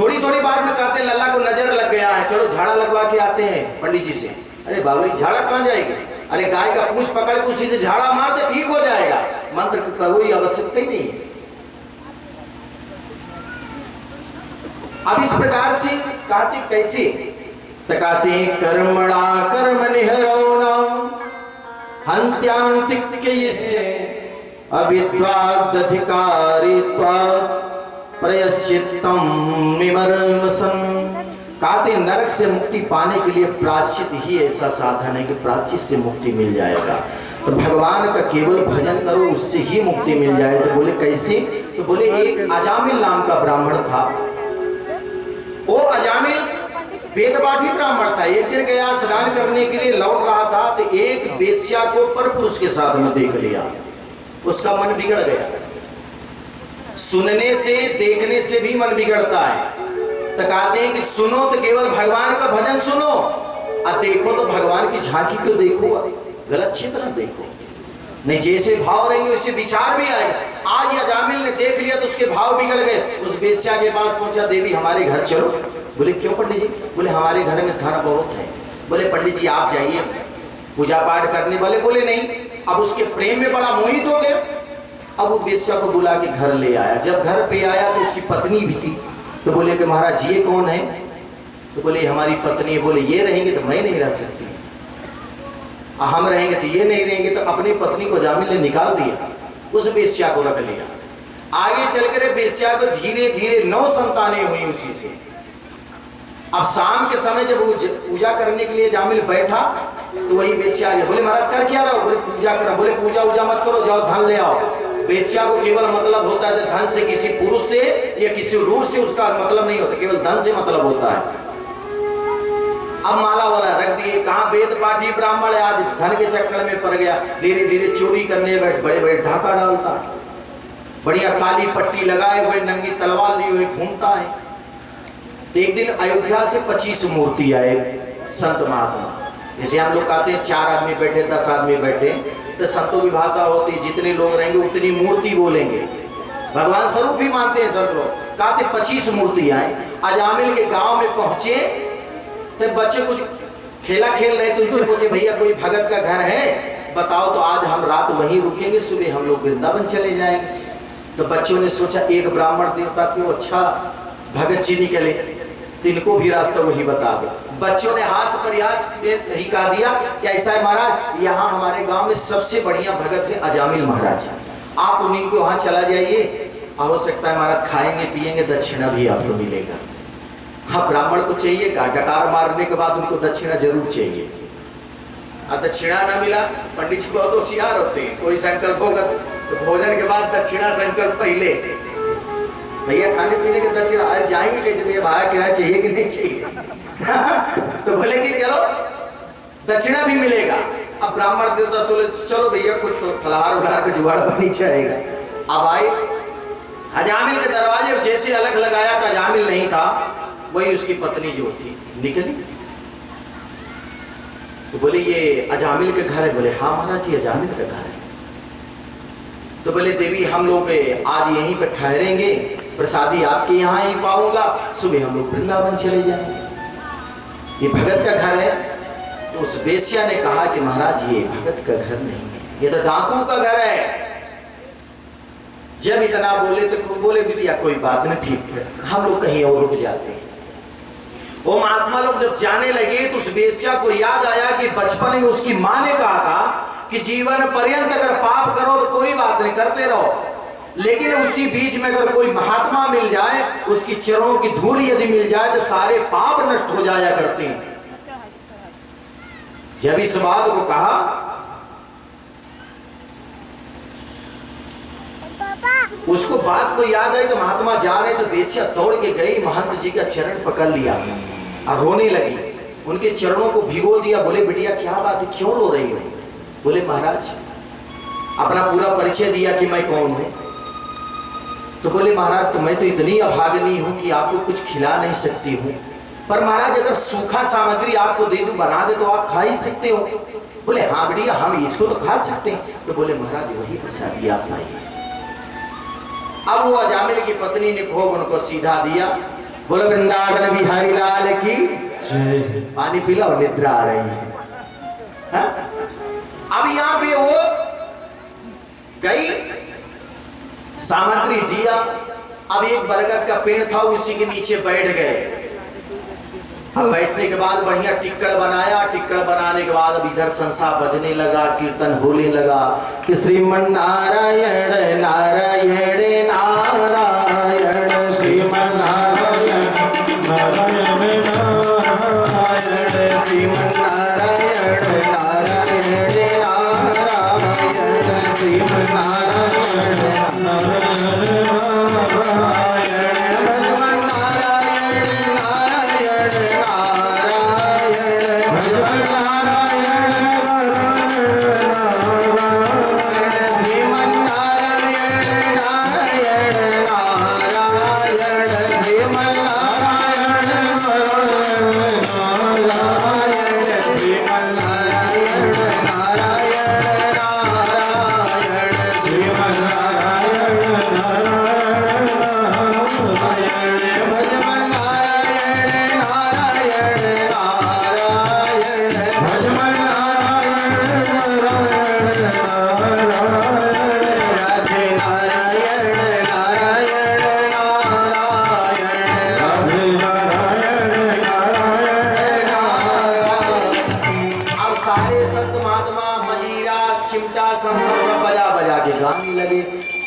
थोड़ी थोड़ी बात में कहते हैं लल्ला को नजर लग गया है, चलो झाड़ा लगवा के आते हैं पंडित जी से। अरे बाबरी झाड़ा कहाँ जाएगी, अरे गाय का पूंछ पकड़ के उसी से झाड़ा मार दे ठीक हो जाएगा, मंत्र की कोई आवश्यकता ही नहीं। अब इस प्रकार से कहते कैसे तकाते कर्मणा कर्म निहरौना हंत्यांतिक्यस्य अविद्वादधिकारित्वात् प्रयश्चित्तम विमर्मसन्। कहते नरक से मुक्ति पाने के लिए प्रायश्चित ही ऐसा साधन है कि प्रायश्चित से मुक्ति मिल जाएगा। तो भगवान का केवल भजन करो उससे ही मुक्ति मिल जाए। तो बोले कैसे, तो बोले एक अजामिल नाम का ब्राह्मण था। वो अजामिल वेदपाठी ब्राह्मण था। एक दिन गया स्नान करने के लिए, लौट रहा था तो एक वेश्या को परपुरुष के साथ में देख लिया। उसका मन बिगड़ गया। सुनने से देखने से भी मन बिगड़ता है। तो कहते हैं कि सुनो तो केवल भगवान का भजन सुनो और देखो तो भगवान की झांकी को देखो, गलत क्षेत्र न देखो। नहीं जैसे भाव रहेंगे वैसे विचार भी आएगा। आज अजामिल ने देख लिया तो उसके भाव बिगड़ गए। उस वेश्या के पास पहुंचा, देवी हमारे घर चलो। बोले क्यों पंडित जी? बोले हमारे घर में धन बहुत है। बोले पंडित जी आप जाइए पूजा पाठ करने वाले। बोले नहीं। अब उसके प्रेम में बड़ा मोहित हो गया। अब वो वेश्या को बुला के घर ले आया। जब घर पे आया तो उसकी पत्नी भी थी। तो बोले कि महाराज ये कौन है? तो बोले हमारी पत्नी है। बोले ये रहेंगे तो मैं नहीं रह सकती, हम रहेंगे तो ये नहीं रहेंगे। तो अपनी पत्नी को अजामिल ने निकाल दिया, उस वेश्या को रख लिया। आगे चलकर वेश्या को धीरे धीरे 9 संतानें हुई उसी से। अब शाम के समय जब वो पूजा करने के लिए अजामिल बैठा तो वही वेश्या आ गया। बोले महाराज कर क्या रहो? बोले पूजा करो। बोले पूजा उजा मत करो, जाओ धन ले आओ। वेश्या को केवल मतलब होता है धन से, किसी पुरुष से या किसी रूप से उसका मतलब नहीं होता, केवल धन से मतलब होता है। अब माला वाला रख दिए। कहाँ वेद पाठी ब्राह्मण है, आज धन के चक्कर में पड़ गया। धीरे धीरे चोरी करने बैठ, बड़े बड़े ढाका डालता है, बढ़िया काली पट्टी लगाए हुए, नंगी तलवार लिए हुए घूमता है। एक दिन अयोध्या से 25 मूर्ति आए संत महात्मा। जैसे हम लोग कहते हैं 4 आदमी बैठे 10 आदमी बैठे, तो संतों की भाषा होती है जितने लोग रहेंगे उतनी मूर्ति बोलेंगे। भगवान स्वरूप भी मानते हैं सब लोग। कहते 25 मूर्ति आए। अजामिल के गांव में पहुंचे तो बच्चे कुछ खेला खेल रहे तो उनसे पूछे भैया कोई भगत का घर है बताओ, तो आज हम रात वहीं रुकेंगे, सुबह हम लोग वृंदावन चले जाएंगे। तो बच्चों ने सोचा एक ब्राह्मण देवता क्यों अच्छा भगत जी निकले, तो इनको भी रास्ता वही बता दो। बच्चों ने हाथ प्रयास ही कहा दिया कि ऐसा है महाराज, यहाँ हमारे गांव में सबसे बढ़िया भगत है अजामिल महाराज, आप उन्हीं को वहां चला जाइए, हो सकता है महाराज खाएंगे पिएंगे, दक्षिणा भी आपको मिलेगा। हाँ ब्राह्मण को चाहिए, डकार मारने के बाद उनको दक्षिणा जरूर चाहिए। दक्षिणा ना मिला, पंडित जी बहुत होशियार होते हैं, कोई संकल्प होगा तो भोजन के बाद दक्षिणा संकल्प पहले, भैया खाने पीने के दक्षिणा आज जाएंगे कैसे, भैया भाड़ा किराया चाहिए कि नहीं चाहिए तो बोले कि चलो दक्षिणा भी मिलेगा। अब ब्राह्मण देवता बोले चलो भैया कुछ तो फलहार उलहार का जुगाड़ बनी जाएगा। अब आए अजामिल के दरवाजे पर, जैसे अलग लगाया था अजामिल नहीं था, वही उसकी पत्नी जो थी निकली। तो बोले ये अजामिल के घर है? बोले हाँ महाराज ये अजामिल का घर है। तो बोले देवी हम लोग आज यहीं पे ठहरेंगे, प्रसादी आपके यहाँ ही पाऊंगा, सुबह हम लोग वृंदावन चले जाएंगे, ये भगत का घर है। तो उस वेश्या ने कहा कि महाराज ये भगत का घर नहीं है, ये तो डाकू का घर है। जब इतना बोले तो बोले बिटिया कोई बात नहीं ठीक है, हम लोग कहीं और रुक जाते हैं। वो महात्मा लोग जब जाने लगे तो उस वेश्या को याद आया कि बचपन में उसकी माँ ने कहा था कि जीवन पर्यंत अगर पाप करो तो कोई बात नहीं करते रहो, लेकिन उसी बीच में अगर कोई महात्मा मिल जाए, उसकी चरणों की धूल यदि मिल जाए तो सारे पाप नष्ट हो जाया करते हैं। जब इस बात को कहा उसको बात को याद आई तो महात्मा जा रहे तो वेश्या दौड़ के गई, महंत जी का चरण पकड़ लिया और रोने लगी, उनके चरणों को भिगो दिया। बोले बिटिया क्या बात है, क्यों रो रही हो? बोले महाराज अपना पूरा परिचय दिया कि मैं कौन हूं। तो बोले महाराज तो मैं तो इतनी अभागनी हूं कि आपको कुछ खिला नहीं सकती हूं, पर महाराज अगर सूखा सामग्री आपको दे दूं बना दे तो आप खा ही सकते हो। बोले हाँ बिटिया हम इसको तो खा सकते हैं। तो बोले महाराज वही प्रसादी आप पाइए। अब वो अजामिल की पत्नी ने भोग उनको सीधा दिया, बोलो वृंदावन बिहारी लाल की पानी पिलाओ, निद्रा आ रही है। हा? अब यहां पे वो गई, सामग्री दिया। अब एक बरगद का पेड़ था, उसी के नीचे बैठ गए। अब बैठने के बाद बढ़िया टिक्कड़ बनाया। टिक्कड़ बनाने के बाद अब इधर संसा बजने लगा, कीर्तन होने लगा कि श्रीमन नारायण नारायण नारायण, श्रीमन नारायण नारायण नारायण, श्रीमन नारायण नारायण नारायण, श्रीमन नारायण नारायण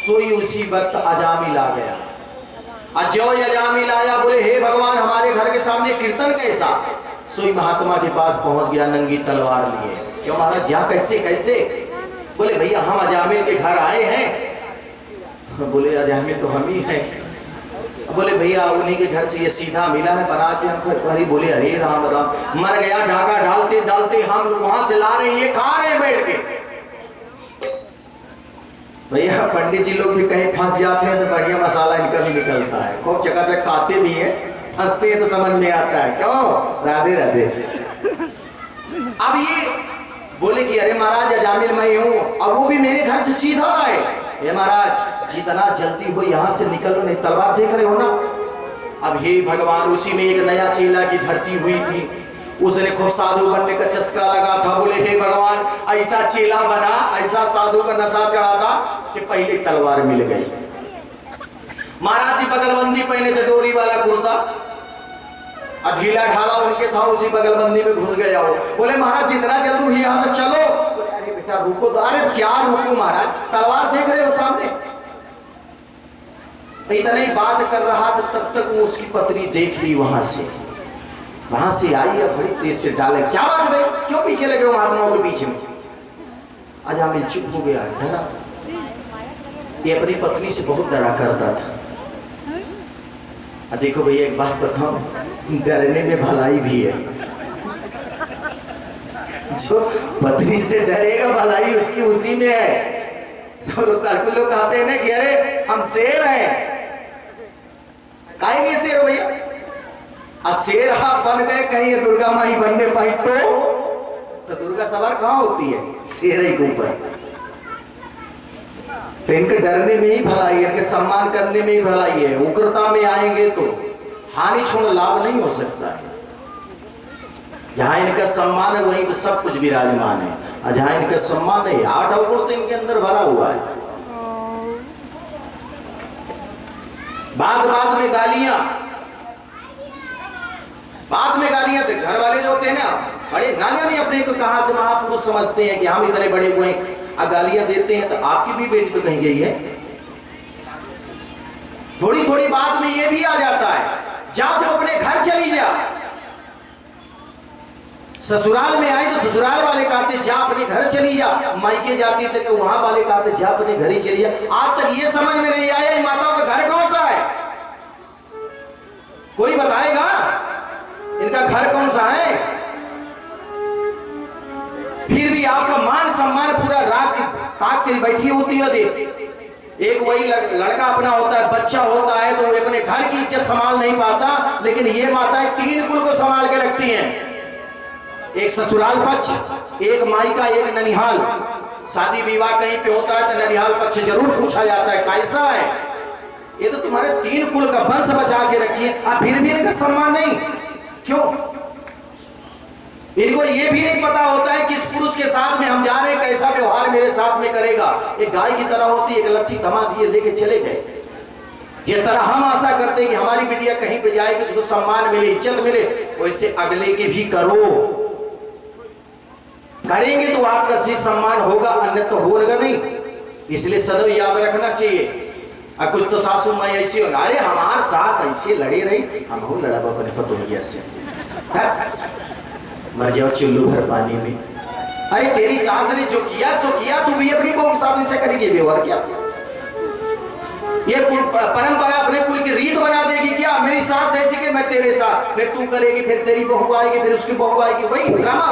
सोई। उसी वक्त अजामिल आ गया। जो अजामिल आया, बोले हे भगवान हमारे घर के सामने कीर्तन कैसा? सोई महात्मा के पास पहुंच गया नंगी तलवार लिए। क्यों महाराज, जा कैसे कैसे? बोले भैया हम अजामिल के घर आए हैं। बोले अजामिल तो हम ही हैं। बोले भैया उन्हीं के घर से ये सीधा मिला है, बना के हम घर पर ही। बोले अरे राम राम, मर गया ढाका डालते डालते हम लोग वहां से ला रहे हैं, ये खा रहे हैं बैठ के। भैया पंडित जी लोग भी कहीं फंस जाते हैं तो बढ़िया मसाला इनका भी निकलता है। खूब चकाचक खाते भी हैं, फंसते हैं तो समझ में आता है। क्यों? राधे राधे। अब ये बोले कि अरे महाराज अजामिल मैं हूं, और वो भी मेरे घर से सीधा आए। हे महाराज जितना जल्दी हो यहाँ से निकल लो, नहीं तलवार देख रहे हो ना। अब हे भगवान, उसी में एक नया चेला की भर्ती हुई थी, उसने खूब साधु बनने का चस्का लगा था। बोले हे भगवान ऐसा चेला बना, ऐसा साधु का नशा चढ़ा था कि पहले तलवार मिल गई। महाराज जी बगलबंदी पहने थे, डोरी वाला कुर्ता, और ढीला ढाला उनके था, उसी बगलबंदी में घुस गया वो। बोले महाराज जितना जल्दी हुई यहाँ से चलो। बोले अरे बेटा रुको तो। अरे क्या रुको महाराज, तलवार देख रहे हो सामने। इतना ही बात कर रहा था, तब तक वो उसकी पत्नी देख ली वहां से आई, अब बड़ी तेज से डाले। क्या बात भाई, क्यों पीछे लगे हो महात्माओं के पीछे में? अजामिल चुप हो गया, डरा। ये अपनी पत्नी से बहुत डरा करता था। देखो भैया एक बात बताऊं, डरने में भलाई भी है। जो पत्नी से डरेगा भलाई उसकी उसी में है। सब लोग कहते हैं ना कि अरे हम शेर हैं। काहे ये शेर हो भैया? शेर आप बन गए, कहीं दुर्गा माई बनने पाई तो दुर्गा सवार कहां होती है? शेर के ऊपर। तो इनके डरने में ही भलाई है, इनके सम्मान करने में ही भलाई है। उग्रता में आएंगे तो हानि छोड़ लाभ नहीं हो सकता है। जहां इनका सम्मान है वहीं पे सब कुछ विराजमान है, और जहां इनका सम्मान है 8 अवगुण तो इनके अंदर भरा हुआ है। बाद में गालियां, तो घर वाले जो होते हैं ना, बड़े ना जाने अपने को कहां से महापुरुष समझते हैं कि हम इतने बड़े हुए हैं, गालियां देते हैं। तो आपकी भी बेटी तो कहीं गई है। थोड़ी थोड़ी बात में ये भी आ जाता है, जा तो अपने घर चली जा। ससुराल में आई तो ससुराल वाले कहते जा अपने घर चली जा, मायके जाती थे तो वहां वाले कहते जा अपने घर ही चली जा। आज तक ये समझ में नहीं आया माताओं का घर कौन सा है? कोई बताएगा इनका घर कौन सा है? फिर भी आपका मान सम्मान पूरा राख ताक के बैठी होती है। एक वही लड़का अपना होता है, बच्चा होता है तो अपने घर की इज्जत संभाल नहीं पाता, लेकिन ये माताएं 3 कुल को संभाल के रखती हैं। एक ससुराल पक्ष, एक मायका, एक ननिहाल। शादी विवाह कहीं पे होता है तो ननिहाल पक्ष जरूर पूछा जाता है कैसा है। ये तो तुम्हारे 3 कुल का वंश बचा के रखी है, आप फिर भी इनका सम्मान नहीं क्यों? इनको ये भी नहीं पता होता है किस पुरुष के साथ में हम जा रहे हैं, कैसा व्यवहार मेरे साथ में करेगा। एक गाय की तरह होती है, एक लस्सी थमा दिए लेके चले गए। जिस तरह हम आशा करते हैं कि हमारी बिटिया कहीं पे जाएगी उसको सम्मान मिले, इज्जत मिले, वैसे अगले के भी करो। करेंगे तो आपका सही सम्मान होगा, अन्य तो होगा नहीं। इसलिए सदैव याद रखना चाहिए। कुछ तो सासू माई ऐसी होगा, अरे हमार सास ऐसे लड़े रही, हम हो लड़ा अपने पतोहिया से, मर जाओ चुल्लू भर पानी में। अरे तेरी सास ने जो किया सो किया, तू भी अपनी बहू के साथ ऐसे करेगी व्यवहार क्या? ये परंपरा अपने कुल की रीत बना देगी क्या? मेरी सास ऐसी कि मैं तेरे साथ, फिर तू करेगी, फिर तेरी बहू आएगी, फिर उसकी बहू आएगी, वही ड्रामा।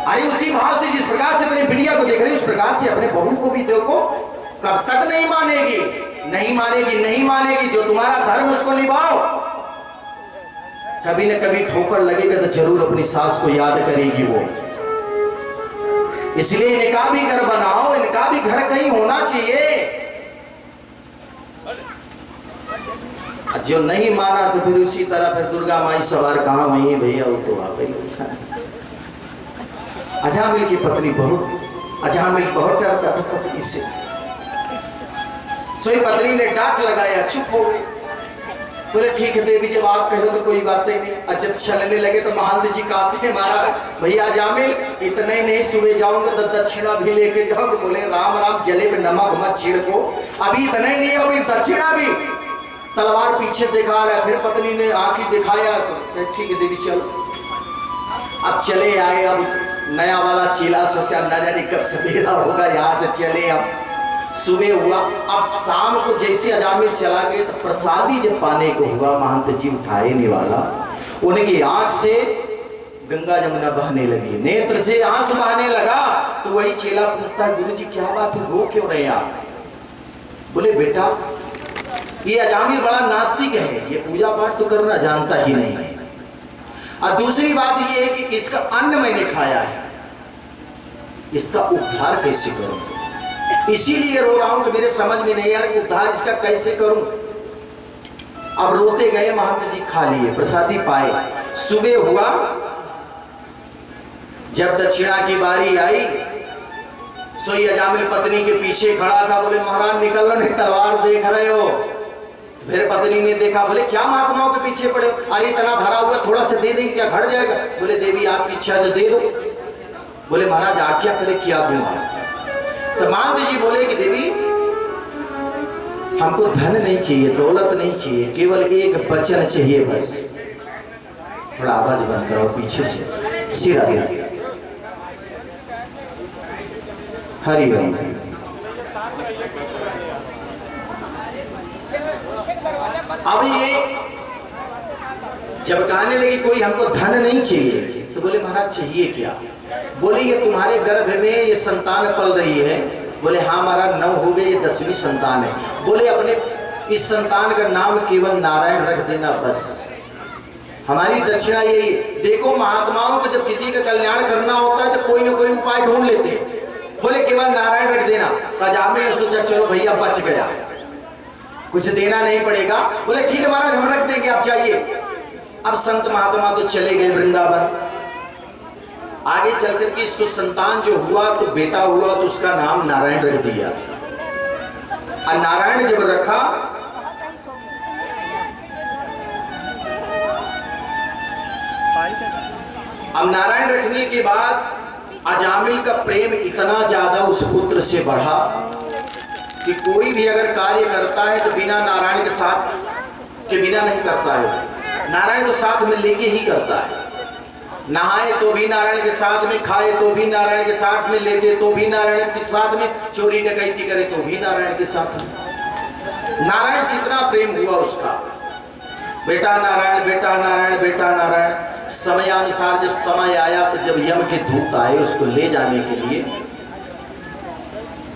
अरे उसी भाव से जिस प्रकार से अपने बिटिया को देख रही उस प्रकार से अपने बहू को भी देखो। कब तक नहीं मानेगी? नहीं मानेगी, नहीं मानेगी। जो तुम्हारा धर्म उसको निभाओ। कभी न कभी ठोकर लगेगा तो जरूर अपनी सास को याद करेगी वो। इसलिए इनका भी घर बनाओ, इनका भी घर कहीं होना चाहिए। जो नहीं माना तो फिर उसी तरह फिर दुर्गा माई सवार कहां वही भैया, वो तो आप ही। अजामिल की पत्नी अजामिल बहुत डरता था पत्नी से। सोई पत्नी ने डांट लगाया, चुप हो गई। बोले ठीक है देवी, जब आप कहो तो कोई बात ही नहीं। अच्छा चलने लगे तो महंत जी कहते हैं महाराज भैया अजामिल इतने ही नहीं, सुबह जाऊंगा तो दक्षिणा भी लेके जाओगे। बोले राम राम, जले पे नमक मत छिड़को, अभी इतने नहीं, अभी दक्षिणा भी। तलवार पीछे दिखा रहा है। फिर पत्नी ने आंखें दिखाया तो ठीक है देवी चलो। अब चले आए। अब नया वाला चेला सोचा न जाने कब सवेरा होगा, यहाँ से चले। अब सुबह हुआ। अब शाम को जैसे अजामिल चला गया तो प्रसादी जब पाने को हुआ, महंत जी उठाए नहीं वाला, उनकी आंख से गंगा जमुना बहने लगी, नेत्र से आंसू बहने लगा। तो वही चेला पूछता है गुरुजी क्या बात है, रो क्यों रहे आप? बोले बेटा ये अजामिल बड़ा नास्तिक है, ये पूजा पाठ तो करना जानता ही नहीं है। और दूसरी बात ये है कि इसका अन्न मैंने खाया है, इसका उद्धार कैसे करूं? इसीलिए रो रहा हूं कि मेरे समझ में नहीं आ रहा कि उद्धार इसका कैसे करूं। अब रोते गए, महंत जी खा लिए, प्रसादी पाए। सुबह हुआ, जब दक्षिणा की बारी आई, सोई अजामिल पत्नी के पीछे खड़ा था। बोले महाराज निकलना नहीं, तलवार देख रहे हो? फिर पत्नी ने देखा। बोले क्या महात्माओं के पीछे पड़े हो? अरे इतना भरा हुआ, थोड़ा सा दे देंगे क्या, घट जाएगा? बोले देवी आपकी इच्छा है तो दे दो। बोले महाराज आज्ञा करे क्या दूंगा? तो महंत जी बोले कि देवी हमको धन नहीं चाहिए, दौलत नहीं चाहिए, केवल एक वचन चाहिए बस। थोड़ा आवाज बंद कराओ पीछे से, सिर आगे। हरि ओम। अब ये जब कहने लगी कोई हमको धन नहीं चाहिए, तो बोले महाराज चाहिए क्या? बोले ये तुम्हारे गर्भ में ये संतान पल रही है। बोले हाँ महाराज 9 हो गए, ये 10वीं संतान है। बोले अपने इस संतान का नाम केवल नारायण रख देना बस। हमारी दक्षिणा यही। देखो महात्माओं को जब किसी का कल्याण करना होता है तो कोई ना कोई उपाय ढूंढ लेते हैं। बोले केवल नारायण रख देना। अजामिल ने सोचा चलो भैया बच गया, कुछ देना नहीं पड़ेगा। बोले ठीक है महाराज हम रख देंगे, आप चाहिए। अब संत महात्मा तो चले गए वृंदावन। आगे चल करके इसको संतान जो हुआ तो बेटा हुआ तो उसका नाम नारायण रख दिया। और नारायण जब रखा अब नारायण रखने के बाद अजामिल का प्रेम इतना ज्यादा उस पुत्र से बढ़ा कि कोई भी अगर कार्य करता है तो बिना नारायण के साथ के बिना नहीं करता है, नारायण को साथ में लेके ही करता है। नहाए तो भी नारायण के साथ में, खाए तो भी नारायण के साथ में, लेटे तो भी नारायण के साथ में, चोरी डकैती करे तो भी नारायण के साथ में। नारायण से इतना प्रेम हुआ उसका। बेटा नारायण, बेटा नारायण, बेटा नारायण। समयानुसार जब समय आया तो जब यम के दूत आए उसको ले जाने के लिए,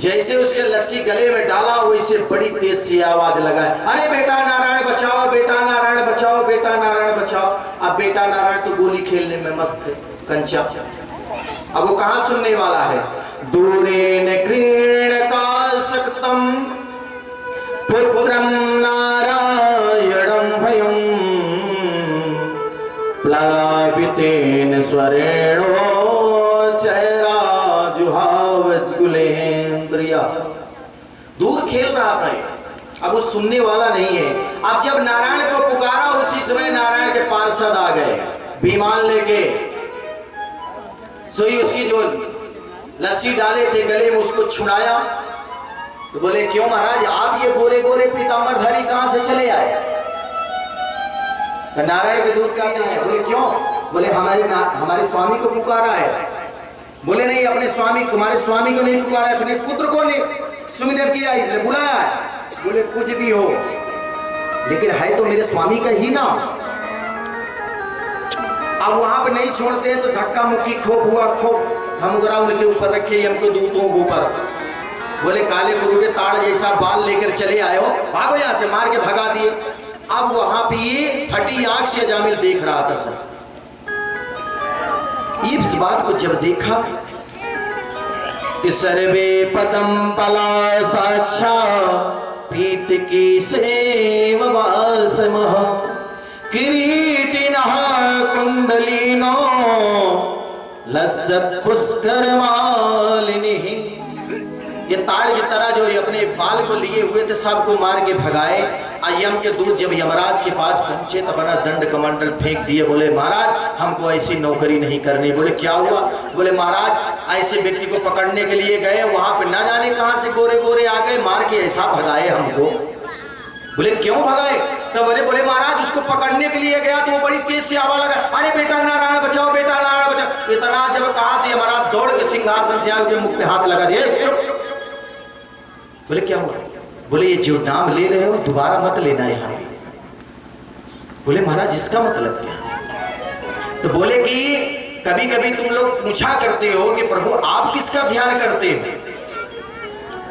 जैसे उसके लस्सी गले में डाला वैसे बड़ी तेज सी आवाज लगाए, अरे बेटा नारायण बचाओ, बेटा नारायण बचाओ, बेटा नारायण बचाओ। अब बेटा नारायण तो गोली खेलने में मस्त है, कंचा। अब वो कहां सुनने वाला है? दूरेन क्रीण का सक्तम पुत्रं नारायणं भयं प्लावितेन स्वरेणो चैराजुहावज्गुलेन्द्रिया। दूर खेल रहा था ये, अब वो सुनने वाला नहीं है। अब जब नारायण को पुकारा उसी समय नारायण के पार्षद आ गए विमान लेके। सोई उसकी जो लस्सी डाले थे गले में उसको छुड़ाया। तो बोले क्यों महाराज आप ये गोरे गोरे पीतांबरधारी कहां से चले आए? तो नारायण के दूत कहते हैं। बोले क्यों? बोले हमारे स्वामी को पुकारा है। बोले नहीं अपने स्वामी, तुम्हारे स्वामी को नहीं पुकारा है, अपने पुत्र को नहीं सुमिरन किया इसलिए बुलाया है। बोले कुछ भी हो लेकिन है तो मेरे स्वामी का ही नाम। अब वहां पर नहीं छोड़ते तो धक्का मुक्की खूब हुआ, खूब खमुगरा उनके ऊपर रखे हमको दूतों के ऊपर। बोले काले गुरु के ताड़ जैसा बाल लेकर चले आए हो, भागो यहां से, मार के भगा दिए। अब वहां पे ये फटी आंख से जामिल देख रहा था सब। इस बात को जब देखा कि सर्वे पदम पलासाच्छा पीत की सेववासमः किरीटिनः कुंडलिनो लज्जत पुष्कर मालिनी। ये ताड़ की तरह जो अपने बाल को लिए हुए थे सबको मार के भगाए। यम के दूत जब यमराज के पास पहुंचे तब बड़ा दंड कमंडल फेंक दिए। बोले महाराज हमको ऐसी नौकरी नहीं करनी। बोले क्या हुआ? बोले महाराज ऐसे व्यक्ति को पकड़ने के लिए गए, वहां पे ना जाने कहां से गोरे गोरे आ गए, मार के ऐसा भगाए हमको। बोले क्यों भगाए? तो बोले महाराज उसको पकड़ने के लिए गया तो वो बड़ी तेज से आवाज लगा, अरे बेटा नारायण बचाओ, बेटा नारायण बचाओ। इतना जब कहा तो महाराज दौड़ के सिंहासन से आए, मुख पे हाथ लगा दिए। बोले क्या हुआ? बोले ये जो नाम ले रहे हो दोबारा मत लेना यहाँ पे। बोले महाराज इसका मतलब क्या? तो बोले कि कभी कभी तुम लोग पूछा करते हो कि प्रभु आप किसका ध्यान करते हो,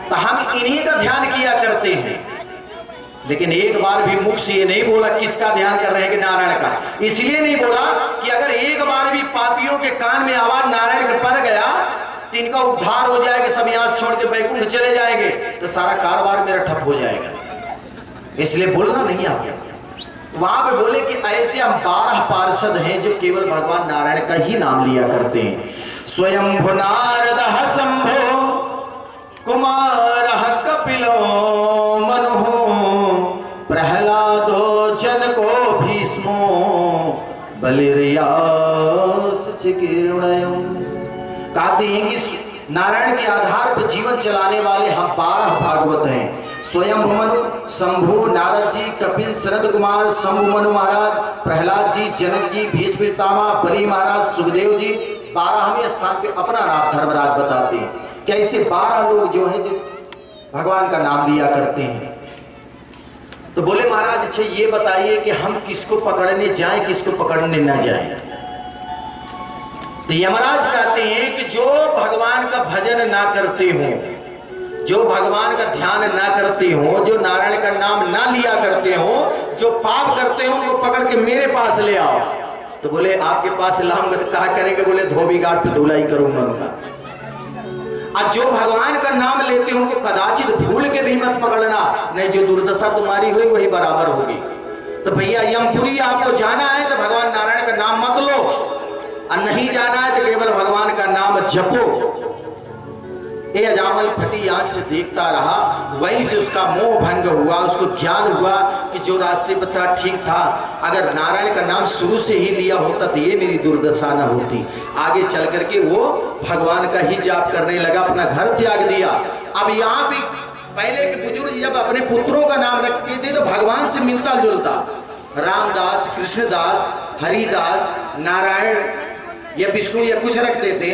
तो हम इन्हीं का ध्यान किया करते हैं। लेकिन एक बार भी मुख से ये नहीं बोला किसका ध्यान कर रहे हैं कि नारायण का। इसलिए नहीं बोला कि अगर एक बार भी पापियों के कान में आवाज नारायण का पड़ गया तो इनका उद्धार हो जाएगा, सब यहाँ छोड़ के बैकुंठ चले जाएंगे, तो सारा कारोबार मेरा ठप हो जाएगा। इसलिए बोलना नहीं आप। वहां पे बोले कि ऐसे हम 12 पार्षद हैं जो केवल भगवान नारायण का ही नाम लिया करते हैं। स्वयं नारदः शंभो कुमारः कपिलो मनुः प्रहलादो जनको भीष्मो बलिर्यास चिकीर्णयम्। कहते हैं कि नारायण के आधार पर जीवन चलाने वाले हम 12 भागवत हैं। स्वयं मनु, शंभु, नारद जी, कपिल, शरद कुमार, शंभु मनु महाराज, प्रहलाद जी, जनक जी, भीष्म पितामह, बलि महाराज, सुखदेव जी। 12वें स्थान पे अपना नाम धर्मराज बताते हैं कि ऐसे 12 लोग जो हैं जो भगवान का नाम लिया करते हैं। तो बोले महाराज अच्छा ये बताइए कि हम किसको पकड़ने जाएं, किसको पकड़ने न जाएं? तो यमराज कहते हैं कि जो भगवान का भजन ना करते हो, जो भगवान का ध्यान ना करते हो, जो नारायण का नाम ना लिया करते हो, जो पाप करते हो उनको पकड़ के मेरे पास ले आओ। तो बोले आपके पास लाऊंगा तो क्या करेंगे? बोले धोबी घाट पे धुलाई करूंगा उनका। और जो भगवान का नाम लेते हो उनको कदाचित भूल के भी मत पकड़ना, नहीं जो दुर्दशा तुम्हारी हुई वही बराबर होगी। तो भैया यमपुरी आपको जाना है तो भगवान नारायण का नाम मत लो, और नहीं जाना है तो केवल भगवान का नाम जपो। ये अजामल फटी आंख से देखता रहा, वहीं से उसका मोह भंग हुआ, उसको ज्ञान हुआ कि जो रास्ते पर था ठीक था। अगर नारायण का नाम शुरू से ही लिया होता तो ये मेरी दुर्दशा न होती। आगे चल करके वो भगवान का ही जाप करने लगा, अपना घर त्याग दिया। अब यहाँ भी पहले के बुजुर्ग जब अपने पुत्रों का नाम रखते थे तो भगवान से मिलता जुलता, रामदास, कृष्णदास, हरिदास, नारायण या विष्णु या कुछ रखते थे।